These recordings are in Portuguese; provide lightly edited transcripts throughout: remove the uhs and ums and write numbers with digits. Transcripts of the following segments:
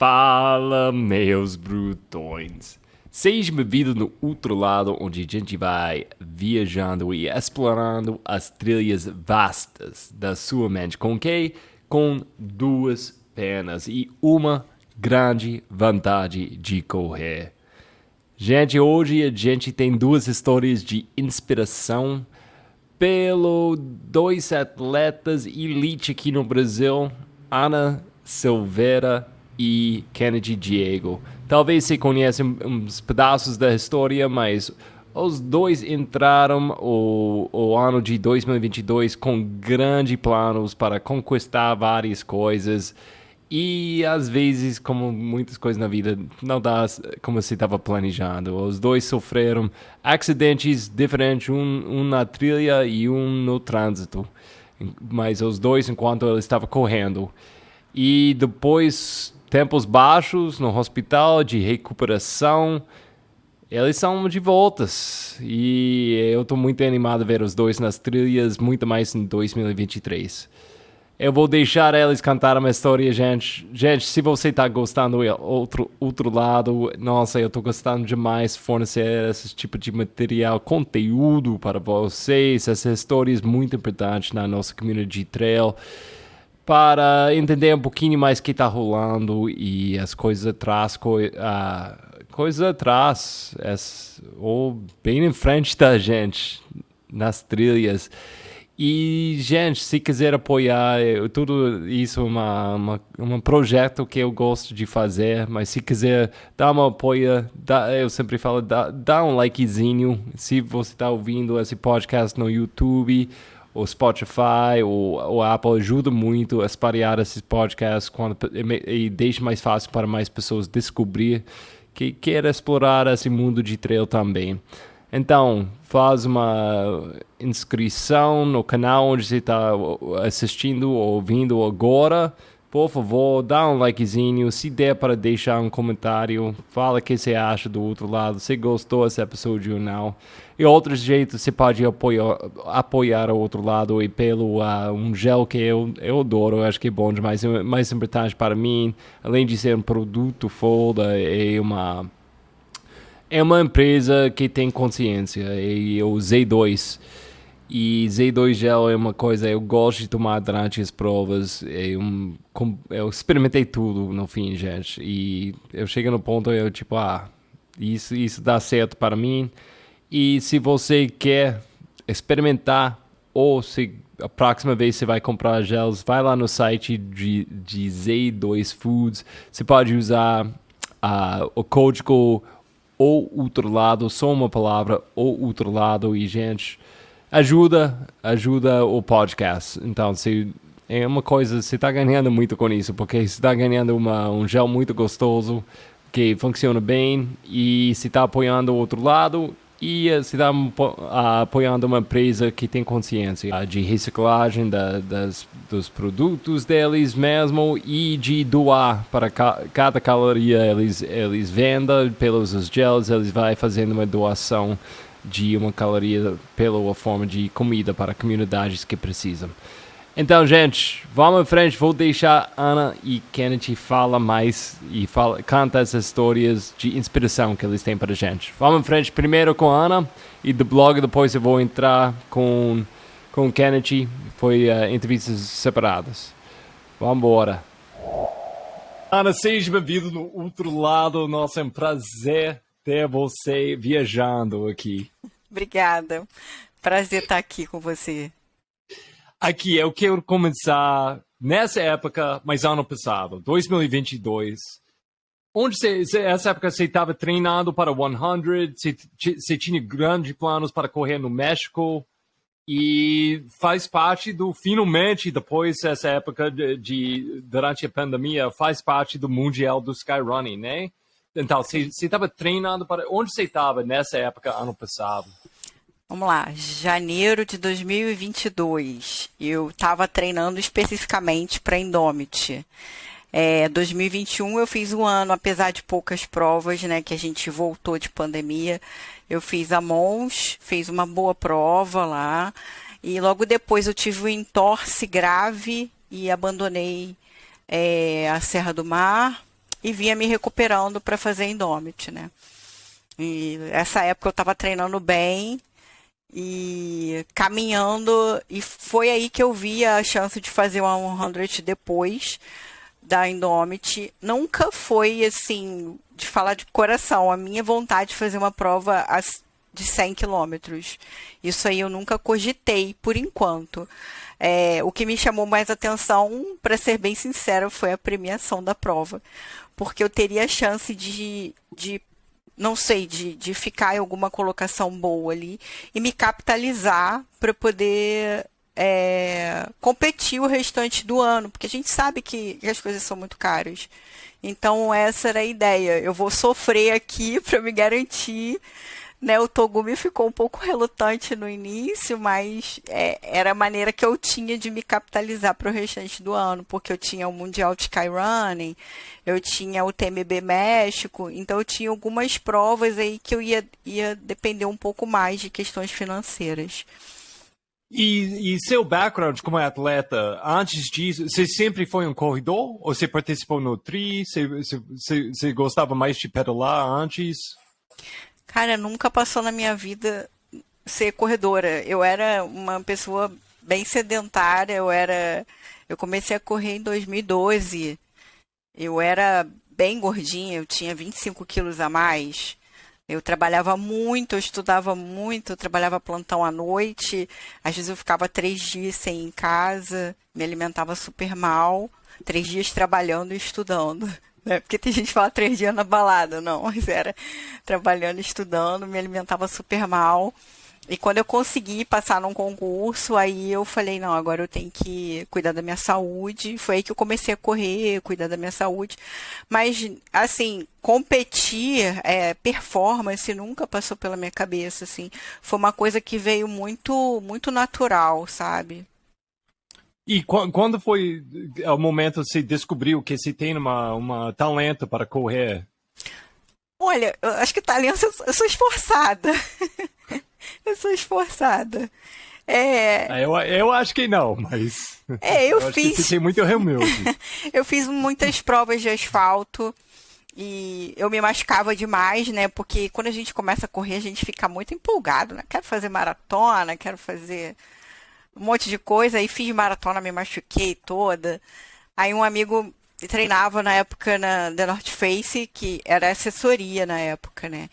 Fala, meus brutões. Seja bem-vindo no outro lado, onde a gente vai viajando e explorando as trilhas vastas da sua mente. Com quê? Com duas pernas e uma grande vantagem de correr. Gente, hoje a gente tem duas histórias de inspiração pelo dois atletas elite aqui no Brasil, Ana Silveira e Kennedy Diego. Talvez você conheça uns pedaços da história, mas os dois entraram o ano de 2022 com grandes planos para conquistar várias coisas. E às vezes, como muitas coisas na vida, não dá como se estava planejando. Os dois sofreram acidentes diferentes, um na trilha e um no trânsito. Mas os dois enquanto ele estava correndo. E depois, tempos baixos no hospital de recuperação, eles são de voltas. E eu estou muito animado a ver os dois nas trilhas, muito mais em 2023. Eu vou deixar eles cantar uma história, gente. Gente, se você está gostando do outro lado, nossa, eu estou gostando demais de fornecer esse tipo de material, conteúdo para vocês, essas histórias muito importantes na nossa comunidade de trail, para entender um pouquinho mais o que está rolando e as coisas atrás, ou bem em frente da gente, nas trilhas. E, gente, se quiser apoiar, tudo isso é um projeto que eu gosto de fazer, mas se quiser dar uma apoio, eu sempre falo, dá um likezinho. Se você está ouvindo esse podcast no YouTube, ou Spotify, ou Apple, ajuda muito a espalhar esses podcasts e deixa mais fácil para mais pessoas descobrir que quer explorar esse mundo de trail também. Então, faz uma inscrição no canal onde você está assistindo ou ouvindo agora. Por favor, dá um likezinho. Se der para deixar um comentário, fala o que você acha do outro lado. Se gostou desse episódio ou não. E outros jeitos, você pode apoiar o outro lado e pelo um gel que eu adoro. Eu acho que é bom demais. É mais importante para mim, além de ser um produto foda, é uma empresa que tem consciência, e o Z2. E Z2 Gel é uma coisa eu gosto de tomar durante as provas. Eu experimentei tudo no fim, gente. E eu chego no ponto, isso dá certo para mim. E se você quer experimentar, ou se a próxima vez você vai comprar gels, vai lá no site de Z2 Foods. Você pode usar o código ou outro lado, só uma palavra, ou outro lado, e gente, ajuda o podcast. Então, é uma coisa, você está ganhando muito com isso, porque você está ganhando um gel muito gostoso, que funciona bem, e você está apoiando o outro lado, e você está apoiando uma empresa que tem consciência de reciclagem dos produtos deles mesmo, e de doar para cada caloria eles vendem pelos gels, eles vão fazendo uma doação de uma caloria pela forma de comida para comunidades que precisam. Então, gente, vamos em frente. Vou deixar Ana e Kennedy falar mais e canta essas histórias de inspiração que eles têm para a gente. Vamos em frente primeiro com a Ana e do blog, depois eu vou entrar com Kennedy. Foi entrevistas separadas. Vamos embora. Ana, seja bem-vindo no outro lado. Nossa, é um prazer ter você viajando aqui. Obrigada. Prazer estar aqui com você. Aqui, eu quero começar nessa época, mas ano passado, 2022. Essa época você estava treinando para 100, você tinha grandes planos para correr no México, e faz parte finalmente, depois dessa época durante a pandemia, faz parte do Mundial do Skyrunning, né? Então, você estava treinando para... Onde você estava nessa época, ano passado? Vamos lá, janeiro de 2022. Eu estava treinando especificamente para Indomit. 2021 eu fiz um ano, apesar de poucas provas, né, que a gente voltou de pandemia. Eu fiz a Mons, fiz uma boa prova lá. E logo depois eu tive um entorse grave e abandonei a Serra do Mar. e vinha me recuperando para fazer Indomit, né? E essa época eu estava treinando bem e caminhando, e foi aí que eu vi a chance de fazer uma 100 depois da Indomit. Nunca foi assim, de falar de coração, a minha vontade de fazer uma prova de 100 quilômetros. Isso aí eu nunca cogitei, por enquanto. O que me chamou mais atenção, para ser bem sincera, foi a premiação da prova. Porque eu teria a chance de não sei, de ficar em alguma colocação boa ali e me capitalizar para poder competir o restante do ano, porque a gente sabe que as coisas são muito caras. Então, essa era a ideia. Eu vou sofrer aqui para me garantir, né? O Togumi ficou um pouco relutante no início, mas era a maneira que eu tinha de me capitalizar para o restante do ano, porque eu tinha o Mundial de Skyrunning, eu tinha o TMB México, então eu tinha algumas provas aí que eu ia depender um pouco mais de questões financeiras. E seu background como atleta, antes disso, você sempre foi um corredor? Ou você participou no tri? Você gostava mais de pedalar antes? Cara, nunca passou na minha vida ser corredora. Eu era uma pessoa bem sedentária, eu comecei a correr em 2012. Eu era bem gordinha, eu tinha 25 quilos a mais. Eu trabalhava muito, eu estudava muito, eu trabalhava plantão à noite. Às vezes eu ficava 3 dias sem ir em casa, me alimentava super mal. 3 dias trabalhando e estudando, né? Porque tem gente que fala 3 dias na balada. Não, mas era trabalhando e estudando, me alimentava super mal. E quando eu consegui passar num concurso, aí eu falei, não, agora eu tenho que cuidar da minha saúde. Foi aí que eu comecei a correr, cuidar da minha saúde. Mas, assim, competir, performance, nunca passou pela minha cabeça, assim. Foi uma coisa que veio muito, muito natural, sabe? E quando foi o momento que você descobriu que você tem uma talento para correr? Olha, eu acho que talento, eu sou esforçada. Eu sou esforçada. É, Eu acho que não, mas eu eu acho que você fiz, tem muito humilde. eu fiz muitas provas de asfalto e eu me machucava demais, né? Porque quando a gente começa a correr, a gente fica muito empolgado, né? Quero fazer maratona, quero fazer um monte de coisa. Aí fiz maratona, me machuquei toda. Aí um amigo treinava na época na The North Face, que era assessoria na época, né?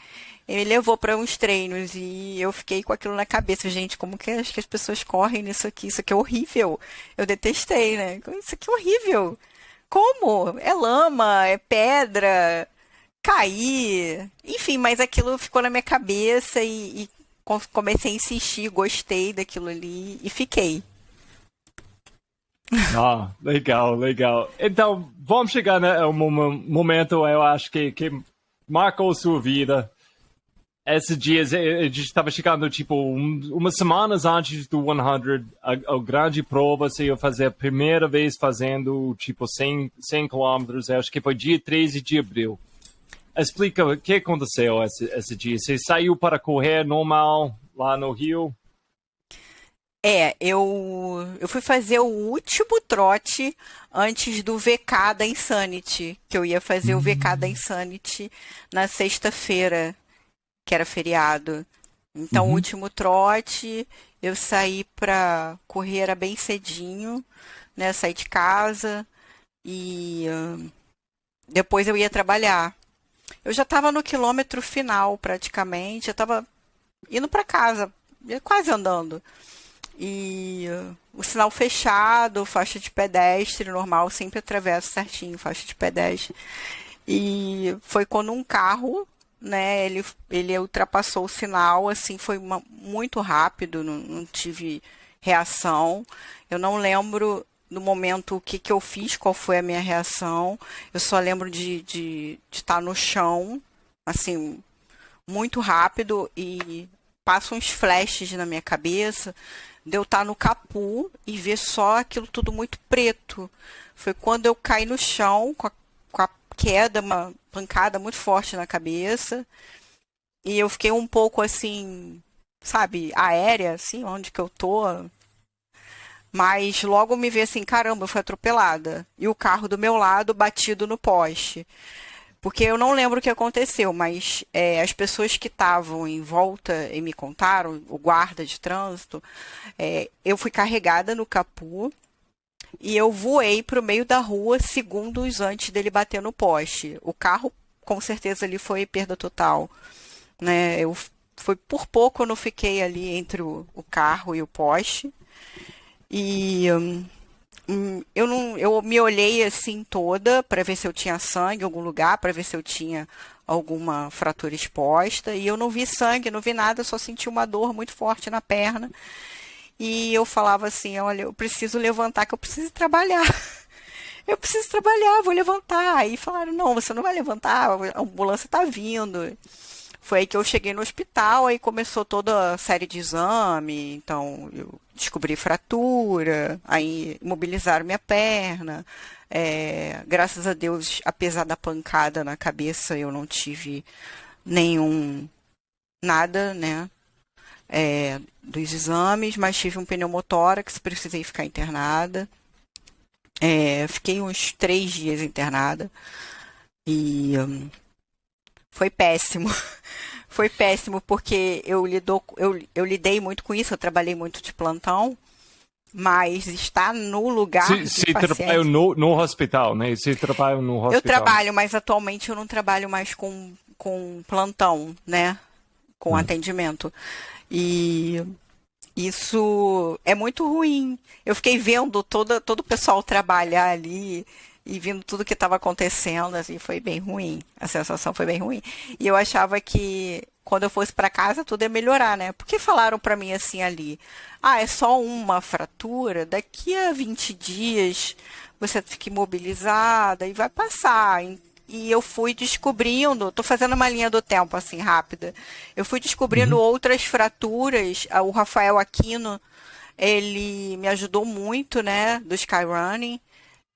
Ele me levou para uns treinos e eu fiquei com aquilo na cabeça. Gente, como que acho que as pessoas correm nisso aqui? Isso aqui é horrível. Eu detestei, né? Isso aqui é horrível. Como? É lama, é pedra, cair. Enfim, mas aquilo ficou na minha cabeça e comecei a insistir, gostei daquilo ali e fiquei. Ah, legal, legal. Então, vamos chegar no momento, eu acho que marcou sua vida. Esses dias, a gente estava chegando, tipo, umas semanas antes do 100, a grande prova, você ia fazer a primeira vez fazendo, tipo, 100 quilômetros, acho que foi dia 13 de abril. Explica o que aconteceu esse dia. Você saiu para correr normal lá no Rio? Eu fui fazer o último trote antes do VK da Insanity, que eu ia fazer o VK da Insanity na sexta-feira, que era feriado. Então, o último trote, eu saí pra correr, era bem cedinho, né? Saí de casa e depois eu ia trabalhar. Eu já estava no quilômetro final, praticamente, eu estava indo para casa, quase andando. E o sinal fechado, faixa de pedestre normal, sempre atravesso certinho, faixa de pedestre. E foi quando um carro, né, ele ultrapassou o sinal, assim, foi muito rápido, não tive reação. Eu não lembro no momento o que que eu fiz, qual foi a minha reação. Eu só lembro de estar no chão, assim, muito rápido e passam uns flashes na minha cabeça de eu estar no capô e ver só aquilo tudo muito preto. Foi quando eu caí no chão com a queda, uma pancada muito forte na cabeça. E eu fiquei um pouco assim, sabe, aérea, assim, onde que eu tô. Mas logo me vi assim, caramba, eu fui atropelada. E o carro do meu lado batido no poste. Porque eu não lembro o que aconteceu, mas as pessoas que estavam em volta e me contaram, o guarda de trânsito, eu fui carregada no capô e eu voei para o meio da rua segundos antes dele bater no poste. O carro, com certeza, ali foi perda total, né? Foi por pouco eu não fiquei ali entre o carro e o poste. E eu não, eu me olhei assim toda para ver se eu tinha sangue em algum lugar, para ver se eu tinha alguma fratura exposta, e eu não vi sangue, não vi nada, só senti uma dor muito forte na perna. E eu falava assim, olha, eu preciso levantar, que eu preciso trabalhar. Eu preciso trabalhar, vou levantar. Aí falaram, não, você não vai levantar, a ambulância está vindo. Foi aí que eu cheguei no hospital, aí começou toda a série de exame, então eu descobri fratura, aí imobilizaram minha perna. Graças a Deus, apesar da pancada na cabeça, eu não tive nada, né, dos exames, mas tive um pneumotórax, precisei ficar internada. Fiquei uns 3 dias internada e foi péssimo. Foi péssimo porque eu lidei muito com isso, eu trabalhei muito de plantão, mas estar no lugar dos Você pacientes... trabalha no hospital, né? Você trabalha no hospital. Eu trabalho, mas atualmente eu não trabalho mais com plantão, né? Com atendimento. E isso é muito ruim. Eu fiquei vendo todo o pessoal trabalhar ali e vendo tudo que estava acontecendo, assim, foi bem ruim. A sensação foi bem ruim. E eu achava que quando eu fosse para casa tudo ia melhorar, né? Porque falaram para mim assim ali, é só uma fratura, daqui a 20 dias você fica imobilizada e vai passar. E eu fui descobrindo, tô fazendo uma linha do tempo assim rápida. Eu fui descobrindo outras fraturas. O Rafael Aquino, ele me ajudou muito, né, do Skyrunning.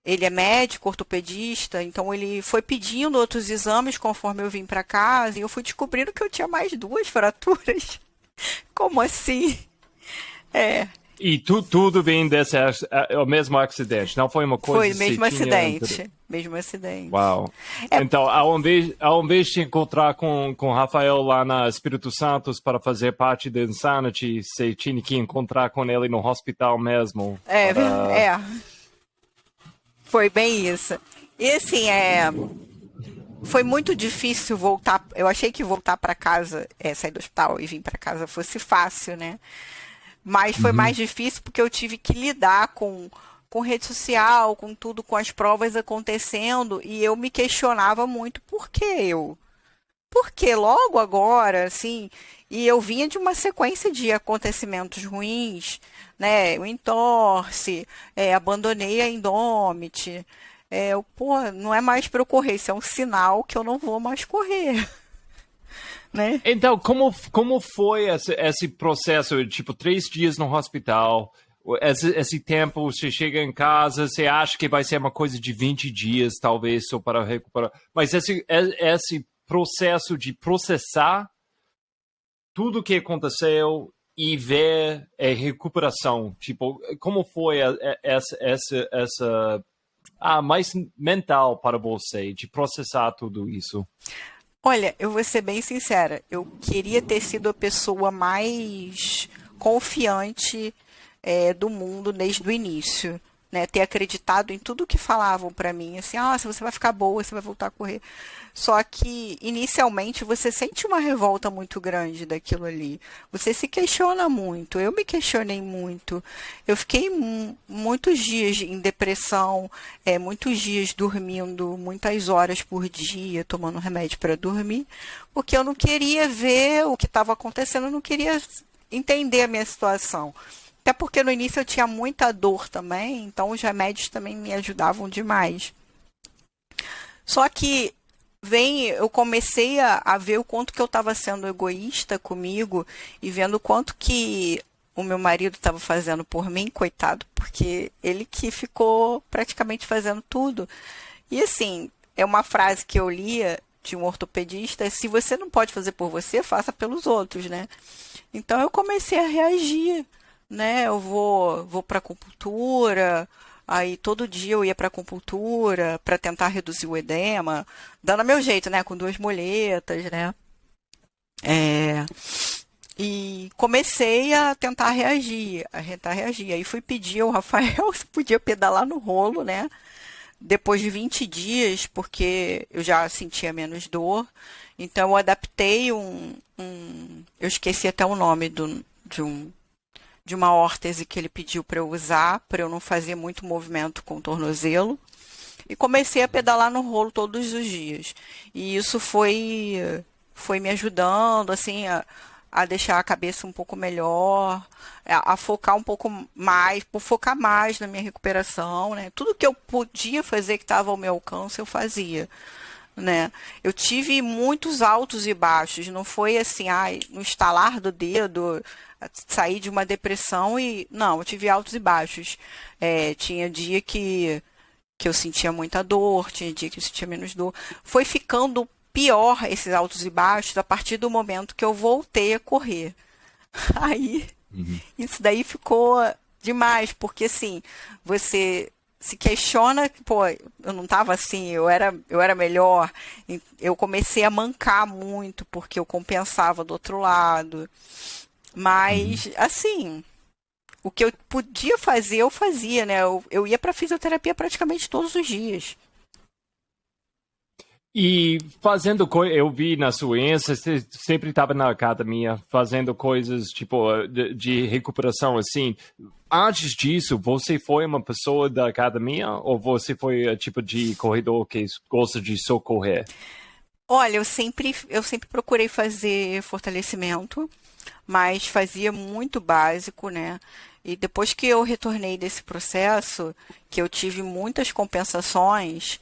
Ele é médico, ortopedista, então ele foi pedindo outros exames conforme eu vim para casa e eu fui descobrindo que eu tinha mais 2 fraturas. Como assim? E tudo vem desse o mesmo acidente, não foi uma coisa Foi que o mesmo você tinha... acidente. Mesmo acidente. Uau. Então, ao invés de encontrar com Rafael lá na Espírito Santo para fazer parte da Insanity, você tinha que encontrar com ele no hospital mesmo. Foi bem isso. E assim, foi muito difícil voltar. Eu achei que voltar para casa, sair do hospital e vir para casa fosse fácil, né? Mas foi mais difícil porque eu tive que lidar com rede social, com tudo, com as provas acontecendo, e eu me questionava muito por que eu? Por que logo agora, assim? E eu vinha de uma sequência de acontecimentos ruins, né? O entorse, abandonei a Indomit. Não é mais para eu correr, isso é um sinal que eu não vou mais correr. Né? Então, como foi esse processo? Tipo, 3 dias no hospital, esse tempo, você chega em casa, você acha que vai ser uma coisa de 20 dias, talvez, só para recuperar. Mas esse processo de processar tudo que aconteceu e ver a recuperação, tipo, como foi essa mais mental para você, de processar tudo isso? Olha, eu vou ser bem sincera, eu queria ter sido a pessoa mais confiante do mundo desde o início, né? Ter acreditado em tudo que falavam para mim, assim, você vai ficar boa, você vai voltar a correr. Só que, inicialmente, você sente uma revolta muito grande daquilo ali. Você se questiona muito. Eu me questionei muito. Eu fiquei muitos dias em depressão, muitos dias dormindo muitas horas por dia, tomando remédio para dormir, porque eu não queria ver o que estava acontecendo, eu não queria entender a minha situação. Até porque no início eu tinha muita dor também, então os remédios também me ajudavam demais. Só que eu comecei a ver o quanto que eu estava sendo egoísta comigo e vendo o quanto que o meu marido estava fazendo por mim, coitado, porque ele que ficou praticamente fazendo tudo. E assim, é uma frase que eu lia de um ortopedista: se você não pode fazer por você, faça pelos outros, né? Então eu comecei a reagir, né? Eu vou para acupuntura. Aí todo dia eu ia para acupuntura para tentar reduzir o edema, dando meu jeito, né? Com 2 muletas, né? É, e comecei a tentar reagir, a tentar reagir. Aí fui pedir ao Rafael se podia pedalar no rolo, né? Depois de 20 dias, porque eu já sentia menos dor. Então eu adaptei eu esqueci até o nome de uma órtese que ele pediu para eu usar, para eu não fazer muito movimento com o tornozelo. E comecei a pedalar no rolo todos os dias. E isso foi me ajudando, assim, a deixar a cabeça um pouco melhor, a focar um pouco mais, por focar mais na minha recuperação, né? Tudo que eu podia fazer que estava ao meu alcance, eu fazia, né? Eu tive muitos altos e baixos, não foi assim, no estalar do dedo, sair de uma depressão e... Não, eu tive altos e baixos. Tinha dia que eu sentia muita dor, tinha dia que eu sentia menos dor. Foi ficando pior esses altos e baixos a partir do momento que eu voltei a correr. Aí, isso daí ficou demais, porque assim, você se questiona, pô, eu não estava assim, eu era melhor. Eu comecei a mancar muito, porque eu compensava do outro lado. Mas, assim, o que eu podia fazer, eu fazia, né? Eu ia para fisioterapia praticamente todos os dias. E fazendo coisas, eu vi na sua Insta, você sempre estava na academia fazendo coisas tipo de recuperação assim. Antes disso, você foi uma pessoa da academia ou você foi o tipo de corredor que gosta de só correr? Olha, eu sempre procurei fazer fortalecimento, mas fazia muito básico, né? E depois que eu retornei desse processo, que eu tive muitas compensações,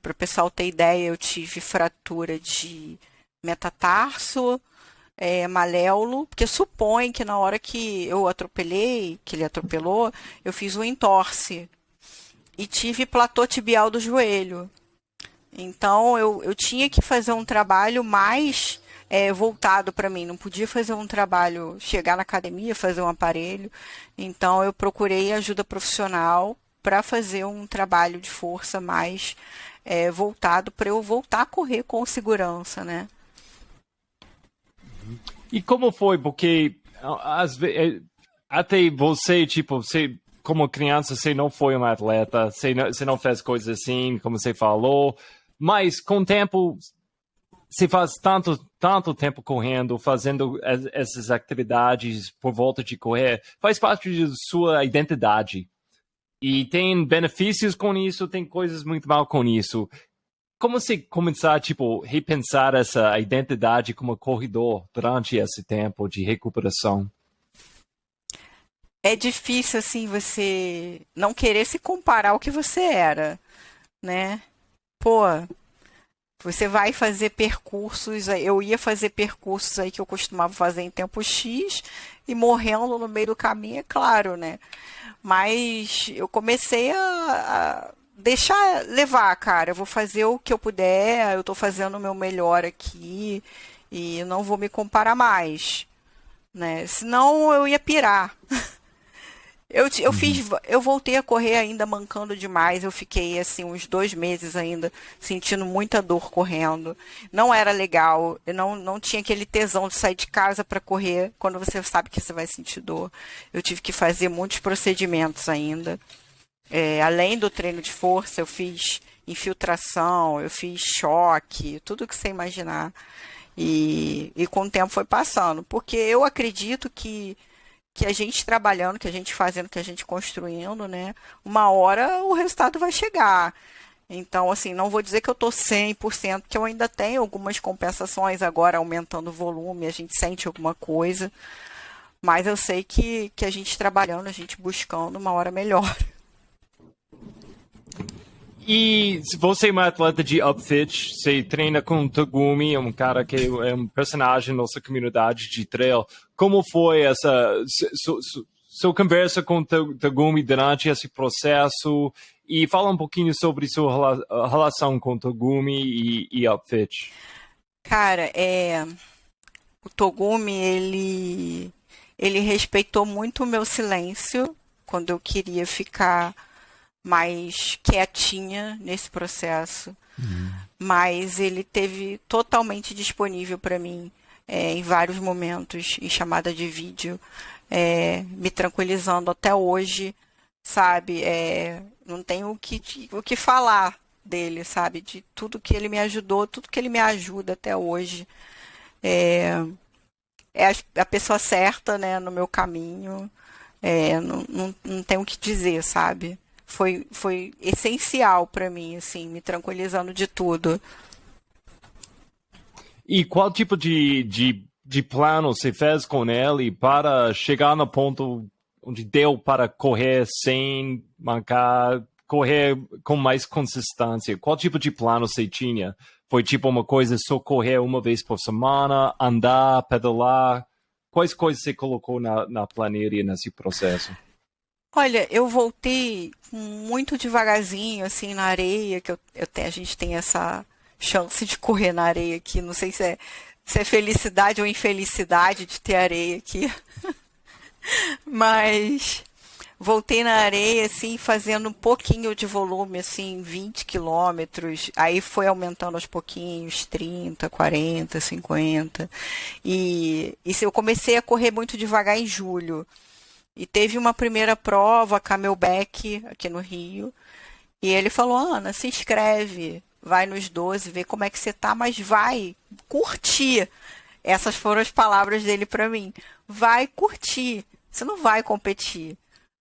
para o pessoal ter ideia, eu tive fratura de metatarso, maléolo, porque supõe que na hora que eu atropelei, que ele atropelou, eu fiz um entorse e tive platô tibial do joelho. Então eu tinha que fazer um trabalho mais voltado para mim. Não podia fazer um trabalho, chegar na academia, fazer um aparelho. Então eu procurei ajuda profissional para fazer um trabalho de força mais voltado para eu voltar a correr com segurança, né? E como foi? Porque às vezes, até você, tipo, você, como criança, você não foi um atleta, você não fez coisas assim, como você falou, mas com o tempo, você faz tanto tempo correndo, fazendo essas atividades por volta de correr, faz parte de sua identidade. E tem benefícios com isso, tem coisas muito mal com isso. Como você começar, tipo, repensar essa identidade como corredor durante esse tempo de recuperação? É difícil, assim, você não querer se comparar ao que você era, né? Pô, você vai fazer percursos, eu ia fazer percursos aí que eu costumava fazer em tempo X e morrendo no meio do caminho, é claro, né? Mas eu comecei a deixar levar, cara. Eu vou fazer o que eu puder, eu tô fazendo o meu melhor aqui e não vou me comparar mais, né? Senão eu ia pirar. Eu voltei a correr ainda mancando demais. Eu fiquei assim uns 2 meses ainda sentindo muita dor correndo. Não era legal. Eu não tinha aquele tesão de sair de casa para correr quando você sabe que você vai sentir dor. Eu tive que fazer muitos procedimentos ainda. Além do treino de força, eu fiz infiltração, eu fiz choque, tudo que você imaginar. E com o tempo foi passando. Porque eu acredito que a gente trabalhando, que a gente fazendo, que a gente construindo, né? Uma hora o resultado vai chegar. Então, assim, não vou dizer que eu tô 100%, porque eu ainda tenho algumas compensações agora, aumentando o volume, a gente sente alguma coisa. Mas eu sei que a gente trabalhando, a gente buscando uma hora melhor. E se você é uma atleta de upfit, você treina com o Tagumi, um cara que é um personagem da nossa comunidade de trail. Como foi essa sua conversa com o Tagumi durante esse processo? E fala um pouquinho sobre sua relação com o Tagumi e upfit. Cara, o Togumi, Ele respeitou muito o meu silêncio quando eu queria ficar mais quietinha nesse processo, mas ele teve totalmente disponível para mim em vários momentos em chamada de vídeo, me tranquilizando até hoje, sabe? Não tenho o que falar dele, sabe? De tudo que ele me ajudou, tudo que ele me ajuda até hoje. É a pessoa certa, né, no meu caminho. Não tenho o que dizer, sabe? Foi essencial para mim, assim, me tranquilizando de tudo. E qual tipo de plano você fez com ele para chegar no ponto onde deu para correr sem mancar, correr com mais consistência? Qual tipo de plano você tinha? Foi tipo uma coisa só correr uma vez por semana, andar, pedalar? Quais coisas você colocou na planilha nesse processo? Olha, eu voltei muito devagarzinho, assim, na areia, que a gente tem essa chance de correr na areia aqui. Não sei se é felicidade ou infelicidade de ter areia aqui. Mas voltei na areia, assim, fazendo um pouquinho de volume, assim, 20 quilômetros. Aí foi aumentando aos pouquinhos, 30, 40, 50. Eu comecei a correr muito devagar em julho. E teve uma primeira prova, Camelback, aqui no Rio. E ele falou, Ana, se inscreve, vai nos 12, vê como é que você tá, mas vai curtir. Essas foram as palavras dele para mim. Vai curtir. Você não vai competir.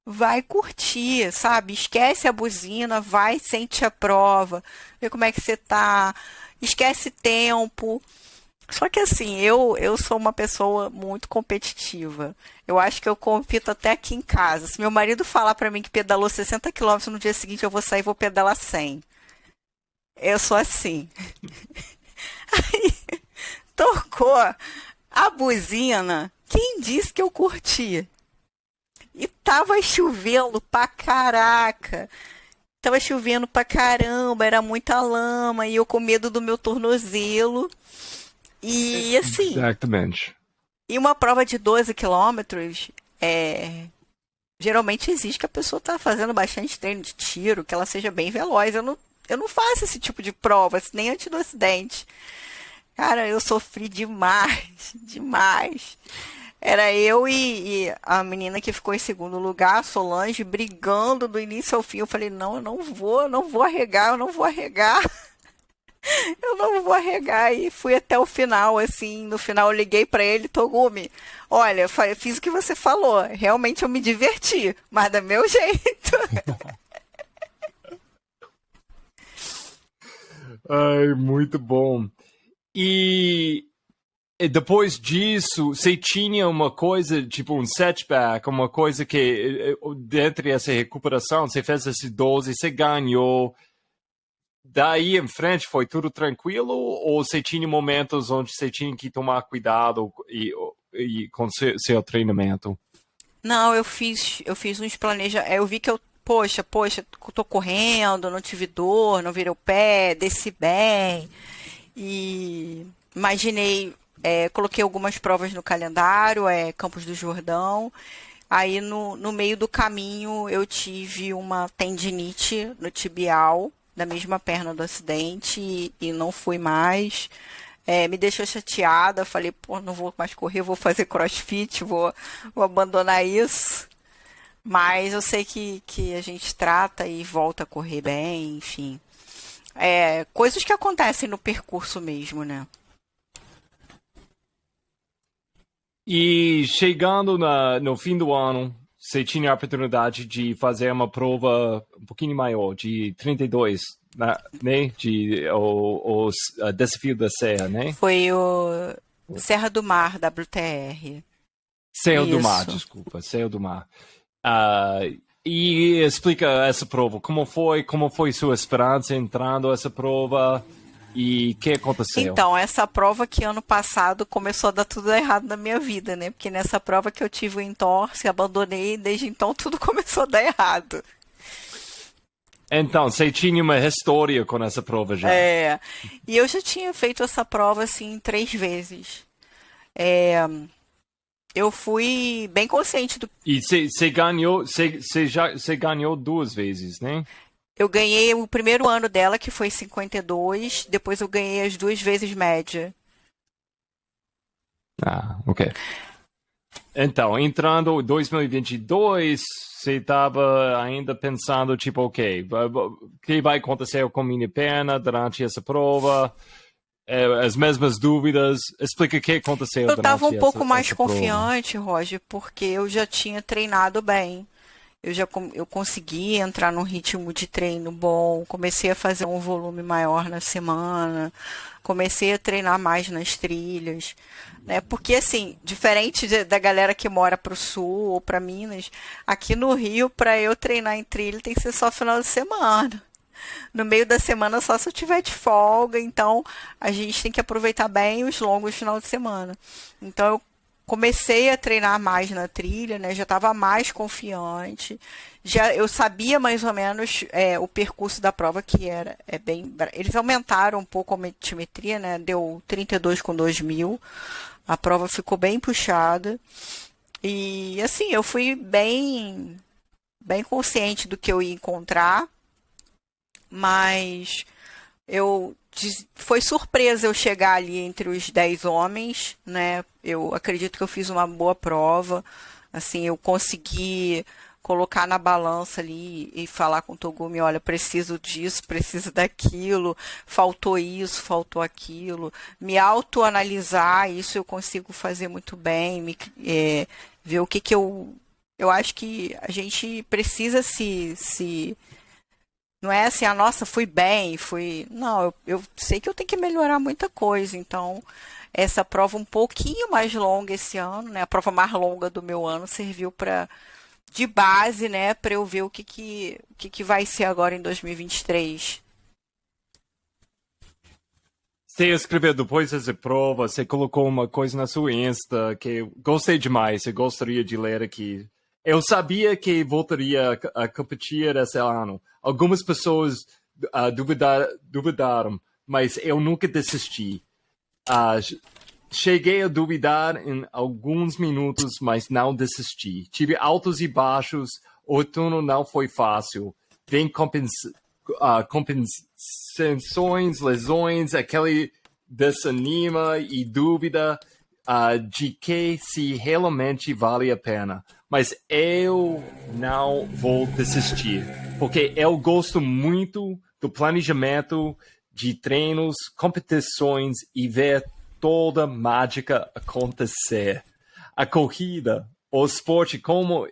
Vai curtir, sabe? Esquece a buzina, vai, sente a prova, vê como é que você tá. Esquece tempo. Só que assim, eu sou uma pessoa muito competitiva. Eu acho que eu compito até aqui em casa. Se meu marido falar para mim que pedalou 60 quilômetros no dia seguinte, eu vou sair e vou pedalar 100. Eu sou assim. Aí, tocou a buzina. Quem disse que eu curti? E tava chovendo pra caraca. Tava chovendo pra caramba, era muita lama e eu com medo do meu tornozelo. E assim, Exatamente. e uma prova de 12 quilômetros, geralmente exige que a pessoa tá fazendo bastante treino de tiro, que ela seja bem veloz. Eu não faço esse tipo de prova, nem antes do acidente. Cara, eu sofri demais, demais. Era eu e a menina que ficou em segundo lugar, a Solange, brigando do início ao fim. Eu falei, não, eu não vou arregar, eu não vou arregar. Eu não vou arregar. E fui até o final, assim. No final eu liguei pra ele, Togumi. Olha, eu fiz o que você falou. Realmente eu me diverti, mas do meu jeito. Ai, muito bom. E depois disso, você tinha uma coisa, tipo um setback, uma coisa que, dentro dessa recuperação, você fez esse 12, você ganhou. Daí em frente foi tudo tranquilo? Ou você tinha momentos onde você tinha que tomar cuidado e com seu treinamento? Não, eu fiz uns planejamentos. Eu vi que poxa, tô correndo, não tive dor, não virei o pé, desci bem. E imaginei, coloquei algumas provas no calendário, Campos do Jordão. Aí no meio do caminho eu tive uma tendinite no tibial, na mesma perna do acidente, e não fui mais. Me deixou chateada, falei, pô, não vou mais correr, vou fazer crossfit, vou abandonar isso. Mas eu sei que a gente trata e volta a correr bem, enfim. Coisas que acontecem no percurso mesmo, né? E chegando no fim do ano, você tinha a oportunidade de fazer uma prova um pouquinho maior, de 32, né? O Desafio da Serra, né? Foi o Serra do Mar, WTR. Serra do Mar, Isso. desculpa, Serra do Mar. E explica essa prova, como foi sua esperança entrando nessa prova e o que aconteceu? Então, essa prova que ano passado começou a dar tudo errado na minha vida, né? Porque nessa prova que eu tive o entorse, abandonei, desde então tudo começou a dar errado. Então, você tinha uma história com essa prova já? E eu já tinha feito essa prova, assim, 3 vezes. eu fui bem consciente do. E você ganhou, você ganhou 2 vezes, né? Eu ganhei o primeiro ano dela, que foi 52, depois eu ganhei as 2 vezes média. Ah, ok. Então, entrando em 2022, você estava ainda pensando, tipo, ok, o que vai acontecer com minha perna durante essa prova? As mesmas dúvidas. Explica o que aconteceu Eu estava um durante pouco mais essa prova. confiante, Roger, porque eu já tinha treinado bem. Eu consegui entrar num ritmo de treino bom, comecei a fazer um volume maior na semana, comecei a treinar mais nas trilhas, né? Porque assim, diferente da galera que mora pro sul ou para Minas, aqui no Rio, para eu treinar em trilha tem que ser só final de semana. No meio da semana só se eu tiver de folga, então a gente tem que aproveitar bem os longos final de semana. Então eu comecei a treinar mais na trilha, né? Já estava mais confiante. Já eu sabia mais ou menos o percurso da prova que era bem. Eles aumentaram um pouco a altimetria, né? Deu 32 com 2000. A prova ficou bem puxada e assim eu fui bem consciente do que eu ia encontrar, mas foi surpresa eu chegar ali entre os 10 homens, né? Eu acredito que eu fiz uma boa prova. Assim, eu consegui colocar na balança ali e falar com o Togumi, olha, preciso disso, preciso daquilo, faltou isso, faltou aquilo. Me autoanalisar, isso eu consigo fazer muito bem, ver o que que eu acho que a gente precisa se não é assim, a nossa, fui bem, fui. Não, eu sei que eu tenho que melhorar muita coisa. Então, essa prova um pouquinho mais longa esse ano, né? A prova mais longa do meu ano serviu para de base, né, para eu ver o que vai ser agora em 2023. Você escreveu depois dessa prova, você colocou uma coisa na sua Insta que eu gostei demais, eu gostaria de ler aqui. Eu sabia que voltaria a competir esse ano. Algumas pessoas duvidaram, mas eu nunca desisti. Cheguei a duvidar em alguns minutos, mas não desisti. Tive altos e baixos, o outono não foi fácil. Vem compensações, lesões, aquele desanima e dúvida de que se realmente vale a pena. Mas eu não vou desistir, porque eu gosto muito do planejamento de treinos, competições e ver toda a mágica acontecer. A corrida, o esporte, como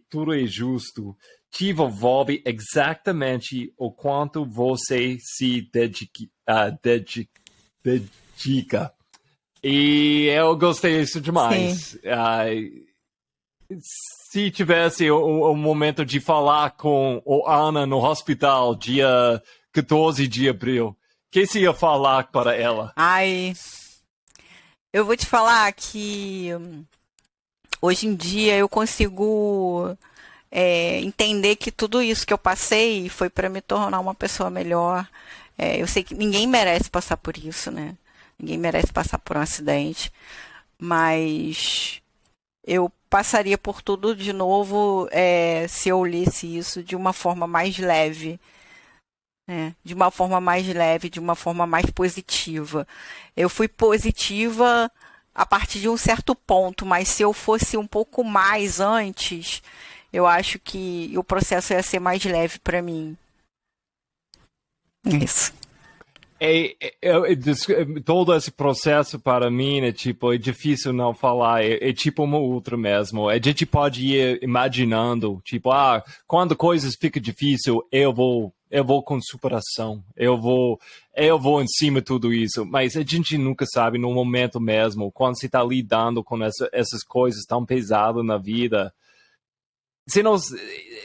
tudo é justo, te envolve exatamente o quanto você se dedica. E eu gostei disso Sim. demais. Se tivesse o momento de falar com o Ana no hospital, dia 14 de abril, o que você ia falar para ela? Ai, eu vou te falar que hoje em dia eu consigo entender que tudo isso que eu passei foi para me tornar uma pessoa melhor. Eu sei que ninguém merece passar por isso, né? Ninguém merece passar por um acidente, mas eu passaria por tudo de novo se eu lesse isso de uma forma mais leve, né? De uma forma mais leve, de uma forma mais positiva. Eu fui positiva a partir de um certo ponto, mas se eu fosse um pouco mais antes, eu acho que o processo ia ser mais leve para mim. Isso. Todo esse processo para mim é difícil não falar, é tipo uma outra mesmo. A gente pode ir imaginando, quando coisas ficam difíceis, eu vou com superação, eu vou em cima de tudo isso, mas a gente nunca sabe no momento mesmo, quando você está lidando com essas coisas tão pesadas na vida.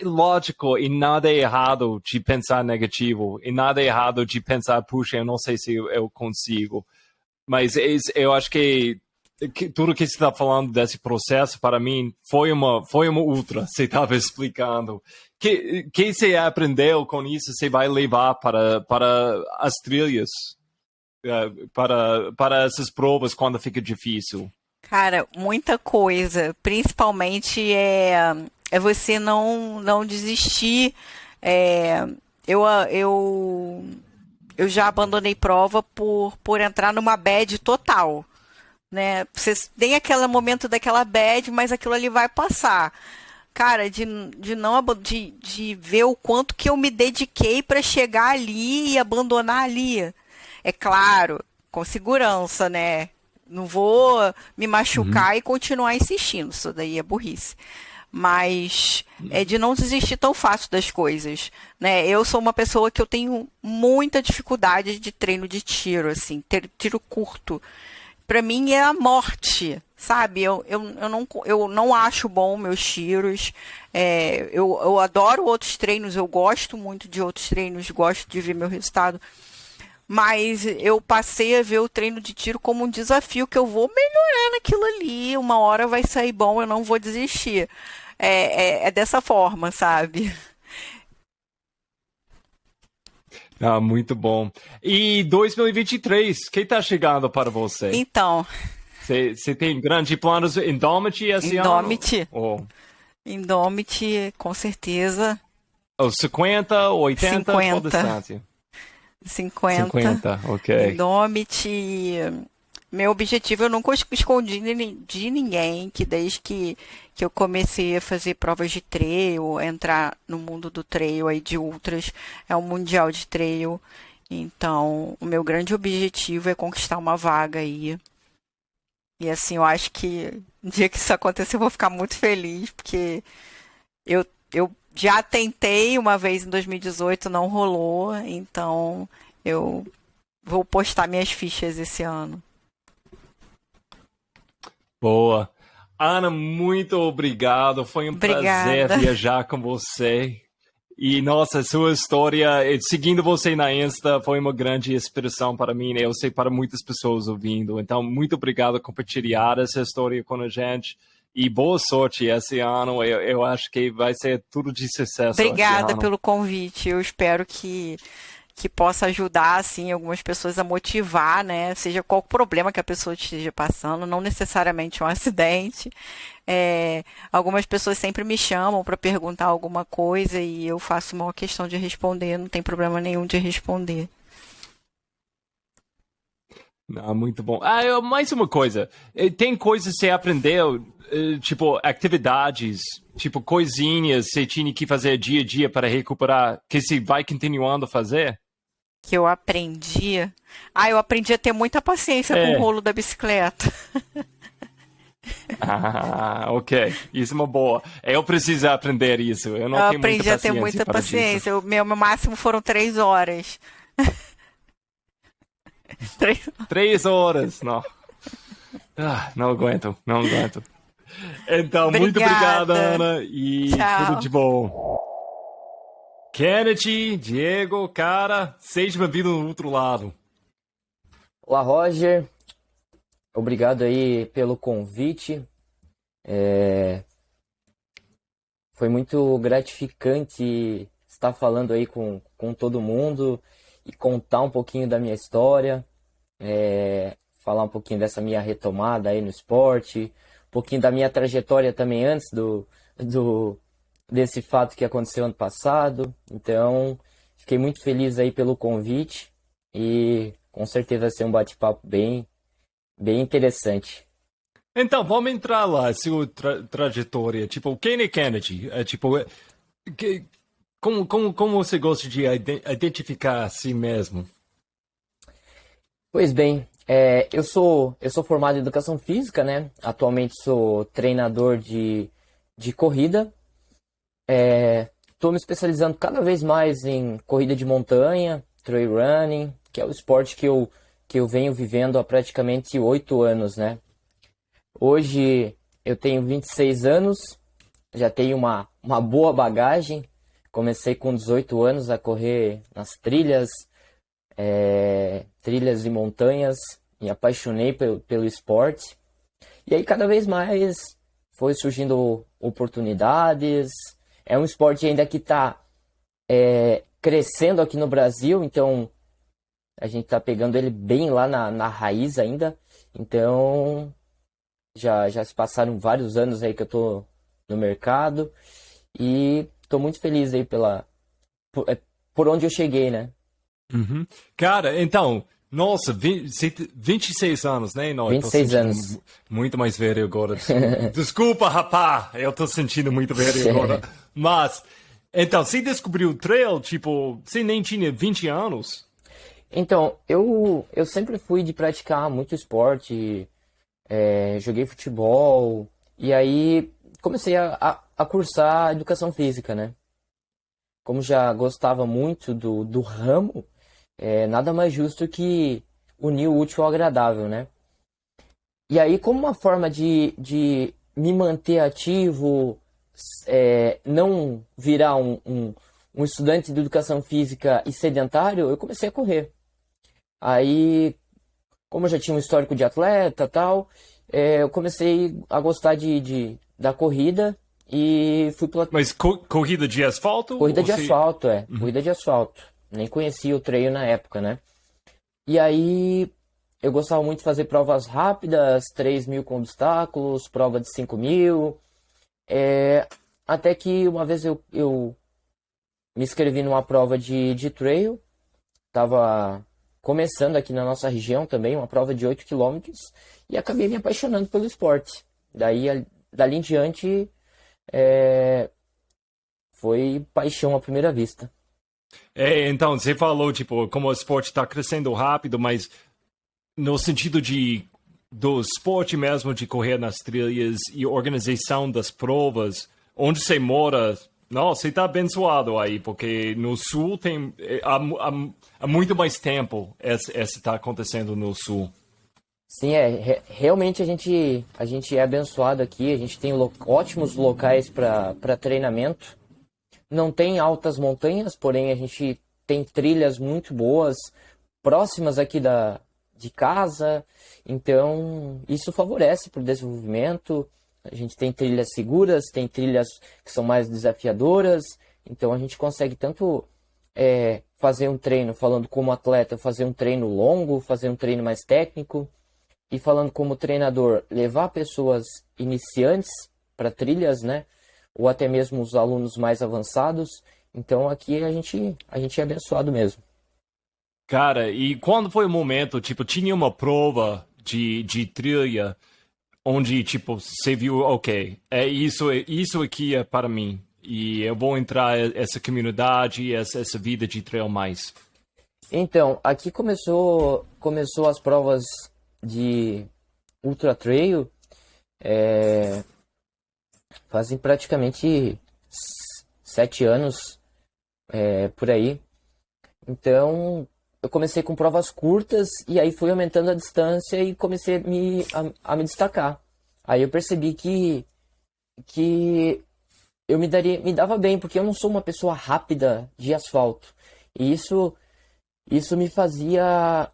Lógico, e nada é errado de pensar negativo, e nada é errado de pensar, puxa, eu não sei se eu consigo. Mas eu acho que tudo que você está falando desse processo, para mim, foi uma ultra, você estava explicando. Que você aprendeu com isso, você vai levar para as trilhas, para essas provas quando fica difícil? Cara, muita coisa. Principalmente é você não desistir. É, eu, eu, eu já abandonei prova por entrar numa bad total, né? Você tem aquele momento daquela bad, mas aquilo ali vai passar. Cara, de não de ver o quanto que eu me dediquei para chegar ali e abandonar ali. É claro, com segurança, né? Não vou me Uhum. machucar e continuar insistindo. Isso daí é burrice. Mas é de não desistir tão fácil das coisas, né? Eu sou uma pessoa que eu tenho muita dificuldade de treino de tiro, assim, tiro curto. Pra mim é a morte, sabe? Eu não acho bom meus tiros. Eu adoro outros treinos, eu gosto muito de outros treinos, gosto de ver meu resultado. Mas eu passei a ver o treino de tiro como um desafio que eu vou melhorar naquilo ali. Uma hora vai sair bom, eu não vou desistir. É dessa forma, sabe? Ah, muito bom. E 2023, quem tá chegando para você? Então, Você tem grandes planos em Indomit esse ano? Indomit, Ou, Indomit, com certeza, ou 50, 80, qual 50, distância? 50. 50, ok. Indomit, meu objetivo eu nunca escondi de ninguém que desde que eu comecei a fazer provas de trail, entrar no mundo do trail aí de ultras, é um mundial de trail. Então, o meu grande objetivo é conquistar uma vaga aí. E assim, eu acho que no dia que isso acontecer, eu vou ficar muito feliz, porque eu já tentei uma vez em 2018, não rolou, então eu vou postar minhas fichas esse ano. Boa. Ana, muito obrigado. Foi um prazer Obrigada. viajar com você. E, nossa, sua história, seguindo você na Insta, foi uma grande inspiração para mim, né? Eu sei para muitas pessoas ouvindo. Então, muito obrigado por compartilhar essa história com a gente. E boa sorte esse ano. Eu acho que vai ser tudo de sucesso esse Obrigada ano. pelo convite. Eu espero que possa ajudar, assim, algumas pessoas a motivar, né? Seja qual o problema que a pessoa esteja passando, não necessariamente um acidente. Algumas pessoas sempre me chamam para perguntar alguma coisa e eu faço uma questão de responder, não tem problema nenhum de responder. Ah, muito bom. Mais uma coisa. Tem coisas que você aprendeu, tipo, atividades, tipo, coisinhas que você tinha que fazer dia a dia para recuperar, que você vai continuando a fazer? Que eu aprendi. Eu aprendi a ter muita paciência com o É. rolo da bicicleta. Ah, ok. Isso é uma boa. Eu preciso aprender isso. Eu Eu não tenho muita aprendi a ter paciência muita para isso. paciência. Meu máximo foram 3 horas. 3. 3 horas, não. Não aguento, não aguento. Então, muito obrigado, Obrigada. Ana, e tudo Tchau. de bom. Kennedy, Diego, cara, seja bem-vindo no outro lado. Olá, Roger. Obrigado aí pelo convite. Foi muito gratificante estar falando aí com todo mundo e contar um pouquinho da minha história, falar um pouquinho dessa minha retomada aí no esporte, um pouquinho da minha trajetória também antes do desse fato que aconteceu ano passado. Então, fiquei muito feliz aí pelo convite e com certeza vai ser um bate-papo bem interessante. Então, vamos entrar lá, sua trajetória. Tipo, quem é Kennedy? Que- como você gosta de identificar a si mesmo? Pois bem, eu sou formado em educação física, né? Atualmente sou treinador de corrida. Estou me especializando cada vez mais em corrida de montanha, trail running, que é o esporte que eu venho vivendo há praticamente 8 anos, né? Hoje eu tenho 26 anos, já tenho uma boa bagagem. Comecei com 18 anos a correr nas trilhas e montanhas, me apaixonei pelo esporte. E aí cada vez mais foi surgindo oportunidades. É um esporte ainda que está crescendo aqui no Brasil, então a gente está pegando ele bem lá na raiz ainda. Então Já se passaram vários anos aí que eu tô no mercado e tô muito feliz aí por onde eu cheguei, né? Uhum. Cara, então, nossa, 26 anos, né? Não, eu tô 26 sentindo anos. muito mais velho agora. Desculpa, rapá, eu tô sentindo muito velho agora. Mas, então, você descobriu o trail, tipo, você nem tinha 20 anos? Então, eu sempre fui de praticar muito esporte, joguei futebol, e aí comecei a cursar educação física, né? Como já gostava muito do ramo, nada mais justo que unir o útil ao agradável, né? E aí, como uma forma de me manter ativo, não virar um estudante de educação física e sedentário, eu comecei a correr. Aí, como eu já tinha um histórico de atleta e tal, eu comecei a gostar da corrida e fui pela Mas corrida de asfalto? corrida Ou de você... asfalto, corrida de asfalto. Nem conhecia o trail na época, né? E aí, eu gostava muito de fazer provas rápidas, 3.000 com obstáculos, prova de 5.000. Até que uma vez eu me inscrevi numa prova de trail, estava começando aqui na nossa região também, uma prova de 8 quilômetros, e acabei me apaixonando pelo esporte. Dali em diante, foi paixão à primeira vista. Então, você falou, tipo, como o esporte está crescendo rápido, mas no sentido do esporte mesmo, de correr nas trilhas e organização das provas, onde você mora, não, você está abençoado aí, porque no sul tem, há muito mais tempo esse está acontecendo no sul. Sim, realmente a gente é abençoado aqui, a gente tem ótimos locais para treinamento. Não tem altas montanhas, porém a gente tem trilhas muito boas, próximas aqui de casa, então isso favorece para o desenvolvimento. A gente tem trilhas seguras, tem trilhas que são mais desafiadoras, então a gente consegue tanto fazer um treino, falando como atleta, fazer um treino longo, fazer um treino mais técnico, e falando como treinador, levar pessoas iniciantes para trilhas, né? Ou até mesmo os alunos mais avançados. Então aqui a gente é abençoado mesmo. Cara, e quando foi o momento, tipo, tinha uma prova de trilha onde, tipo, você viu, ok, isso aqui é para mim. E eu vou entrar essa comunidade, essa vida de trail mais. Então, aqui começou as provas de ultra trail, fazem praticamente 7 anos, por aí. Então, eu comecei com provas curtas e aí fui aumentando a distância e comecei a me destacar. Aí eu percebi que eu me dava bem, porque eu não sou uma pessoa rápida de asfalto. E isso me fazia...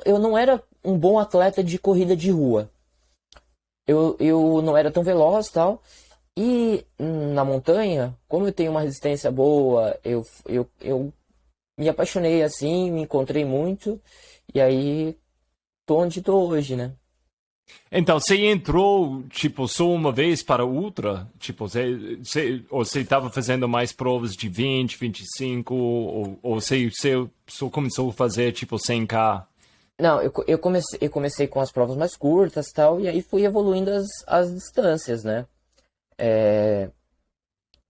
eu não era um bom atleta de corrida de rua. Eu não era tão veloz e tal. E na montanha, como eu tenho uma resistência boa, eu me apaixonei assim, me encontrei muito. E aí, tô onde tô hoje, né? Então, você entrou, tipo, só uma vez para ultra? Tipo, ou você estava fazendo mais provas de 20, 25, ou você só começou a fazer, tipo, 100K? Não, eu comecei com as provas mais curtas e tal, e aí fui evoluindo as distâncias, né?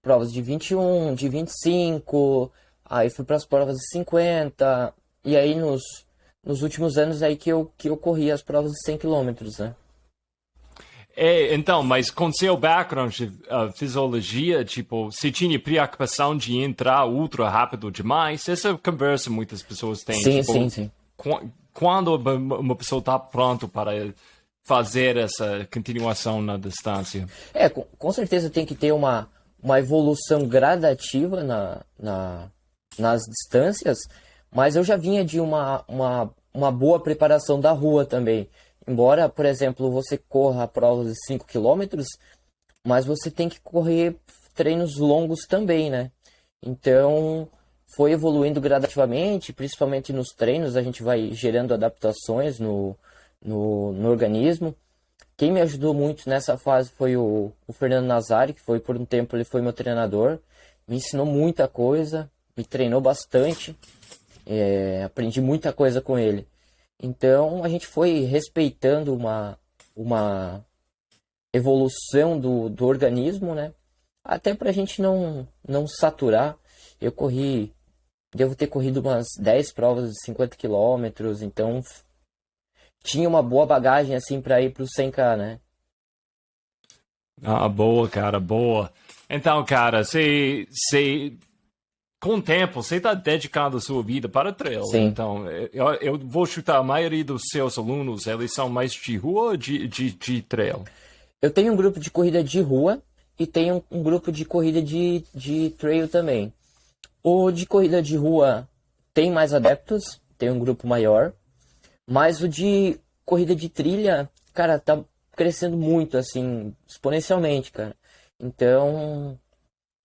Provas de 21, de 25, aí fui para as provas de 50, e aí nos últimos anos aí que eu corri as provas de 100 quilômetros, né? Então, mas com seu background de fisiologia, tipo, você tinha preocupação de entrar ultra rápido demais? Essa conversa muitas pessoas têm. Sim, Tipo, sim. Quando uma pessoa está pronta para fazer essa continuação na distância? Com certeza tem que ter uma evolução gradativa nas distâncias, mas eu já vinha de uma boa preparação da rua também. Embora, por exemplo, você corra provas de 5 quilômetros, mas você tem que correr treinos longos também, né? Então, foi evoluindo gradativamente, principalmente nos treinos, a gente vai gerando adaptações no organismo. Quem me ajudou muito nessa fase foi o Fernando Nazari, que foi por um tempo ele foi meu treinador, me ensinou muita coisa, me treinou bastante, aprendi muita coisa com ele. Então a gente foi respeitando uma evolução do organismo, né? Até para a gente não saturar. Eu devo ter corrido umas 10 provas de 50 quilômetros, então tinha uma boa bagagem assim para ir pro 100K, né? Ah, boa, cara, boa. Então, cara, com o tempo, você está dedicando a sua vida para trail. Sim. Então, eu vou chutar, a maioria dos seus alunos, eles são mais de rua ou de trail? Eu tenho um grupo de corrida de rua e tenho um grupo de corrida de trail também. O de corrida de rua tem mais adeptos, tem um grupo maior, mas o de corrida de trilha, cara, tá crescendo muito, assim, exponencialmente, cara. Então,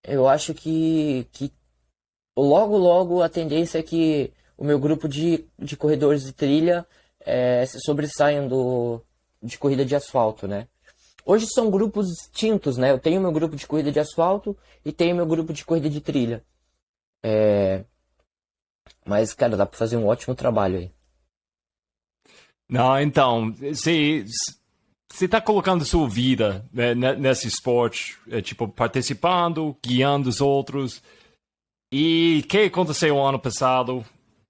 eu acho que logo, logo a tendência é que o meu grupo de corredores de trilha se sobressaiam de corrida de asfalto, né? Hoje são grupos distintos, né? Eu tenho meu grupo de corrida de asfalto e tenho meu grupo de corrida de trilha. Mas, cara, dá pra fazer um ótimo trabalho aí. Não, então, você está colocando sua vida, né, nesse esporte, tipo, participando, guiando os outros. E o que aconteceu ano passado?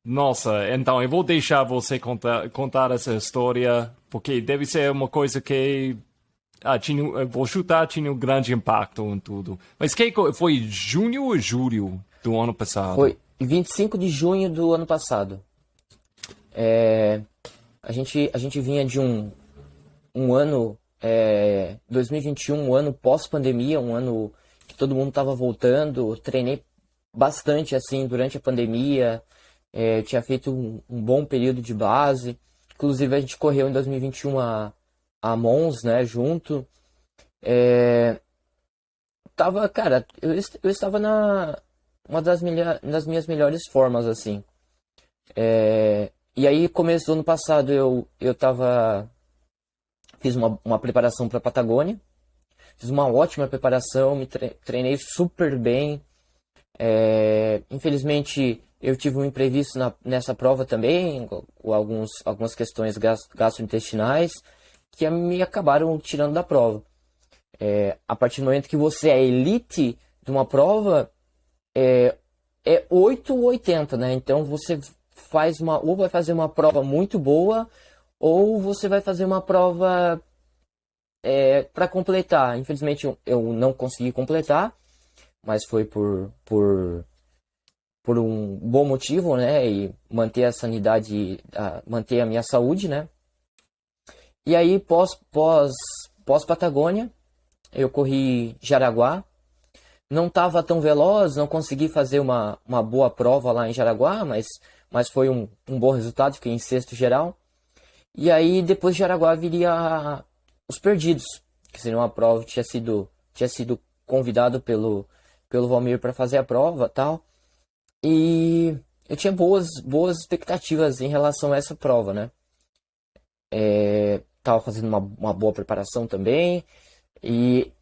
Nossa, então eu vou deixar você contar essa história, porque deve ser uma coisa que eu vou chutar, tinha um grande impacto em tudo. Mas foi junho ou julho do ano passado? Foi 25 de junho do ano passado. A gente vinha de um ano, 2021, um ano pós-pandemia, um ano que todo mundo estava voltando. Treinei bastante assim durante a pandemia, tinha feito um bom período de base. Inclusive a gente correu em 2021 a Mons, né, junto. Cara, eu estava uma das minhas melhores formas, assim. E aí, começo do ano passado, fiz uma preparação para a Patagônia. Fiz uma ótima preparação, me treinei super bem. Infelizmente, eu tive um imprevisto nessa prova também, algumas questões gastrointestinais, que me acabaram tirando da prova. A partir do momento que você é elite de uma prova, é 8 ou 80, né? Então você ou vai fazer uma prova muito boa, ou você vai fazer uma prova para completar. Infelizmente eu não consegui completar, mas foi por um bom motivo, né? E manter a sanidade, manter a minha saúde, né? E aí, pós-Patagônia, eu corri Jaraguá. Não estava tão veloz, não consegui fazer uma boa prova lá em Jaraguá, mas foi um bom resultado, fiquei em sexto geral. E aí, depois de Jaraguá, viria os Perdidos, que seria uma prova, tinha sido convidado pelo Valmir para fazer a prova e tal. E eu tinha boas expectativas em relação a essa prova, né? Tava fazendo uma boa preparação também. E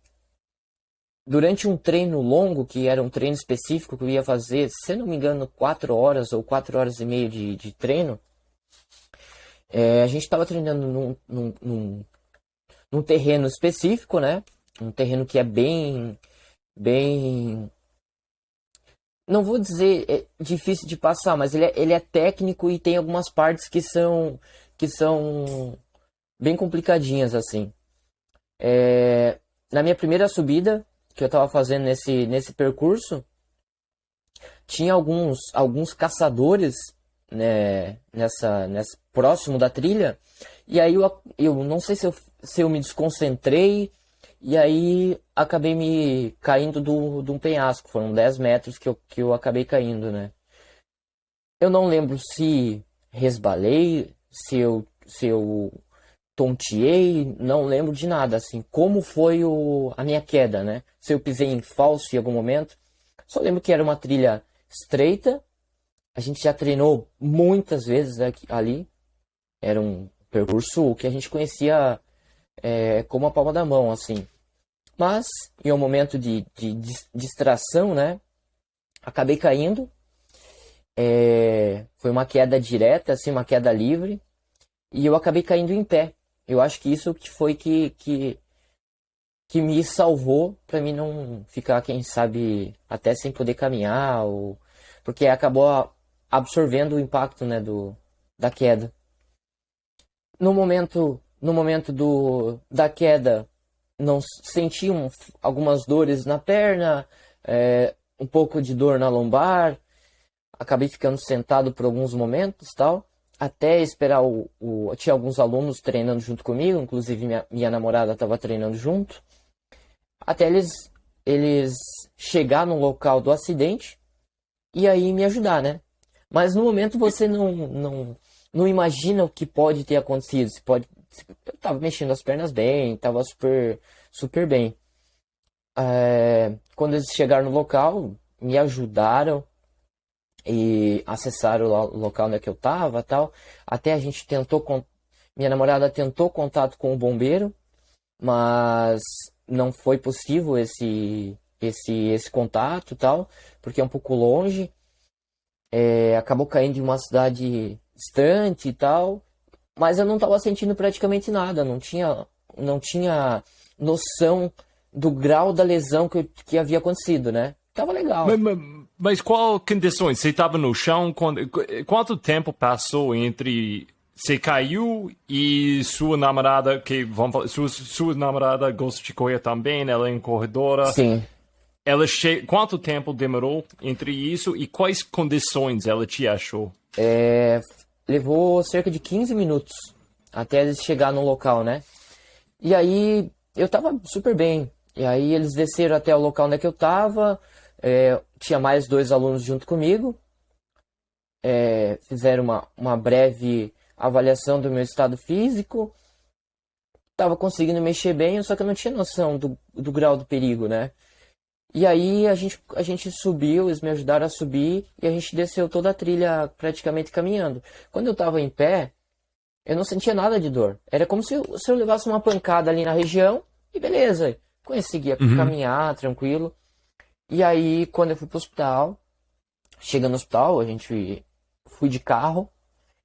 durante um treino longo, que era um treino específico que eu ia fazer, se não me engano, 4 horas ou 4 horas e meia de treino, a gente estava treinando num terreno específico, né? Um terreno que é bem, não vou dizer difícil de passar, mas ele é técnico e tem algumas partes que são bem complicadinhas, assim. Na minha primeira subida que eu estava fazendo nesse percurso, tinha alguns caçadores, né, próximo da trilha, e aí eu não sei se eu me desconcentrei, e aí acabei me caindo de um penhasco. Foram 10 metros que eu acabei caindo, né? Eu não lembro se resbalei, se eu tonteei, não lembro de nada, assim, como foi a minha queda, né? Se eu pisei em falso em algum momento. Só lembro que era uma trilha estreita. A gente já treinou muitas vezes ali. Era um percurso que a gente conhecia como a palma da mão, assim. Mas, em um momento de distração, né? Acabei caindo. Foi uma queda direta, assim, uma queda livre. E eu acabei caindo em pé. Eu acho que isso que foi que me salvou para mim não ficar, quem sabe, até sem poder caminhar, porque acabou absorvendo o impacto, né, da queda. No momento da queda, não senti algumas dores na perna, um pouco de dor na lombar. Acabei ficando sentado por alguns momentos, tal, até esperar tinha alguns alunos treinando junto comigo, inclusive minha namorada estava treinando junto, até eles chegar no local do acidente e aí me ajudar, né? Mas no momento você não imagina o que pode ter acontecido. Eu tava mexendo as pernas bem, tava super, super bem. Quando eles chegaram no local, me ajudaram e acessaram o local onde é que eu tava, tal. Até a gente minha namorada tentou contato com o bombeiro, mas não foi possível esse contato, tal, porque é um pouco longe. Acabou caindo em uma cidade distante e tal, mas eu não estava sentindo praticamente nada, não tinha noção do grau da lesão que havia acontecido, né? Tava legal. Mas qual condições? Você estava no chão? Quanto tempo passou entre você caiu e sua namorada, sua namorada gosta de correr também, ela é corredora? Sim. Quanto tempo demorou entre isso e quais condições ela te achou? Levou cerca de 15 minutos até eles chegar no local, né? E aí eu tava super bem. E aí eles desceram até o local onde é que eu tava. Tinha mais 2 alunos junto comigo. Fizeram uma breve avaliação do meu estado físico. Tava conseguindo mexer bem, só que eu não tinha noção do grau do perigo, né? E aí a gente subiu, eles me ajudaram a subir e a gente desceu toda a trilha praticamente caminhando. Quando eu tava em pé, eu não sentia nada de dor. Era como se eu levasse uma pancada ali na região e beleza, conseguia caminhar tranquilo. E aí quando eu fui pro hospital, chegando no hospital, fui de carro,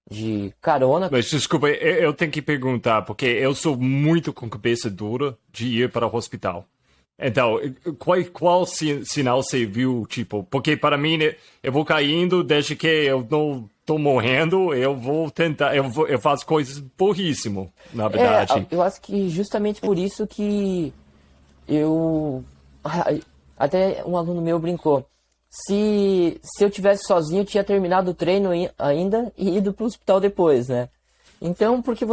de carona. Mas desculpa, eu tenho que perguntar, porque eu sou muito com cabeça dura de ir para o hospital. Então, qual sinal você viu, tipo, porque para mim, eu vou caindo, desde que eu não tô morrendo, eu vou tentar, eu faço coisas burríssimas, na verdade. Eu acho que justamente por isso que até um aluno meu brincou, se eu tivesse sozinho, eu tinha terminado o treino ainda e ido pro hospital depois, né? Então, porque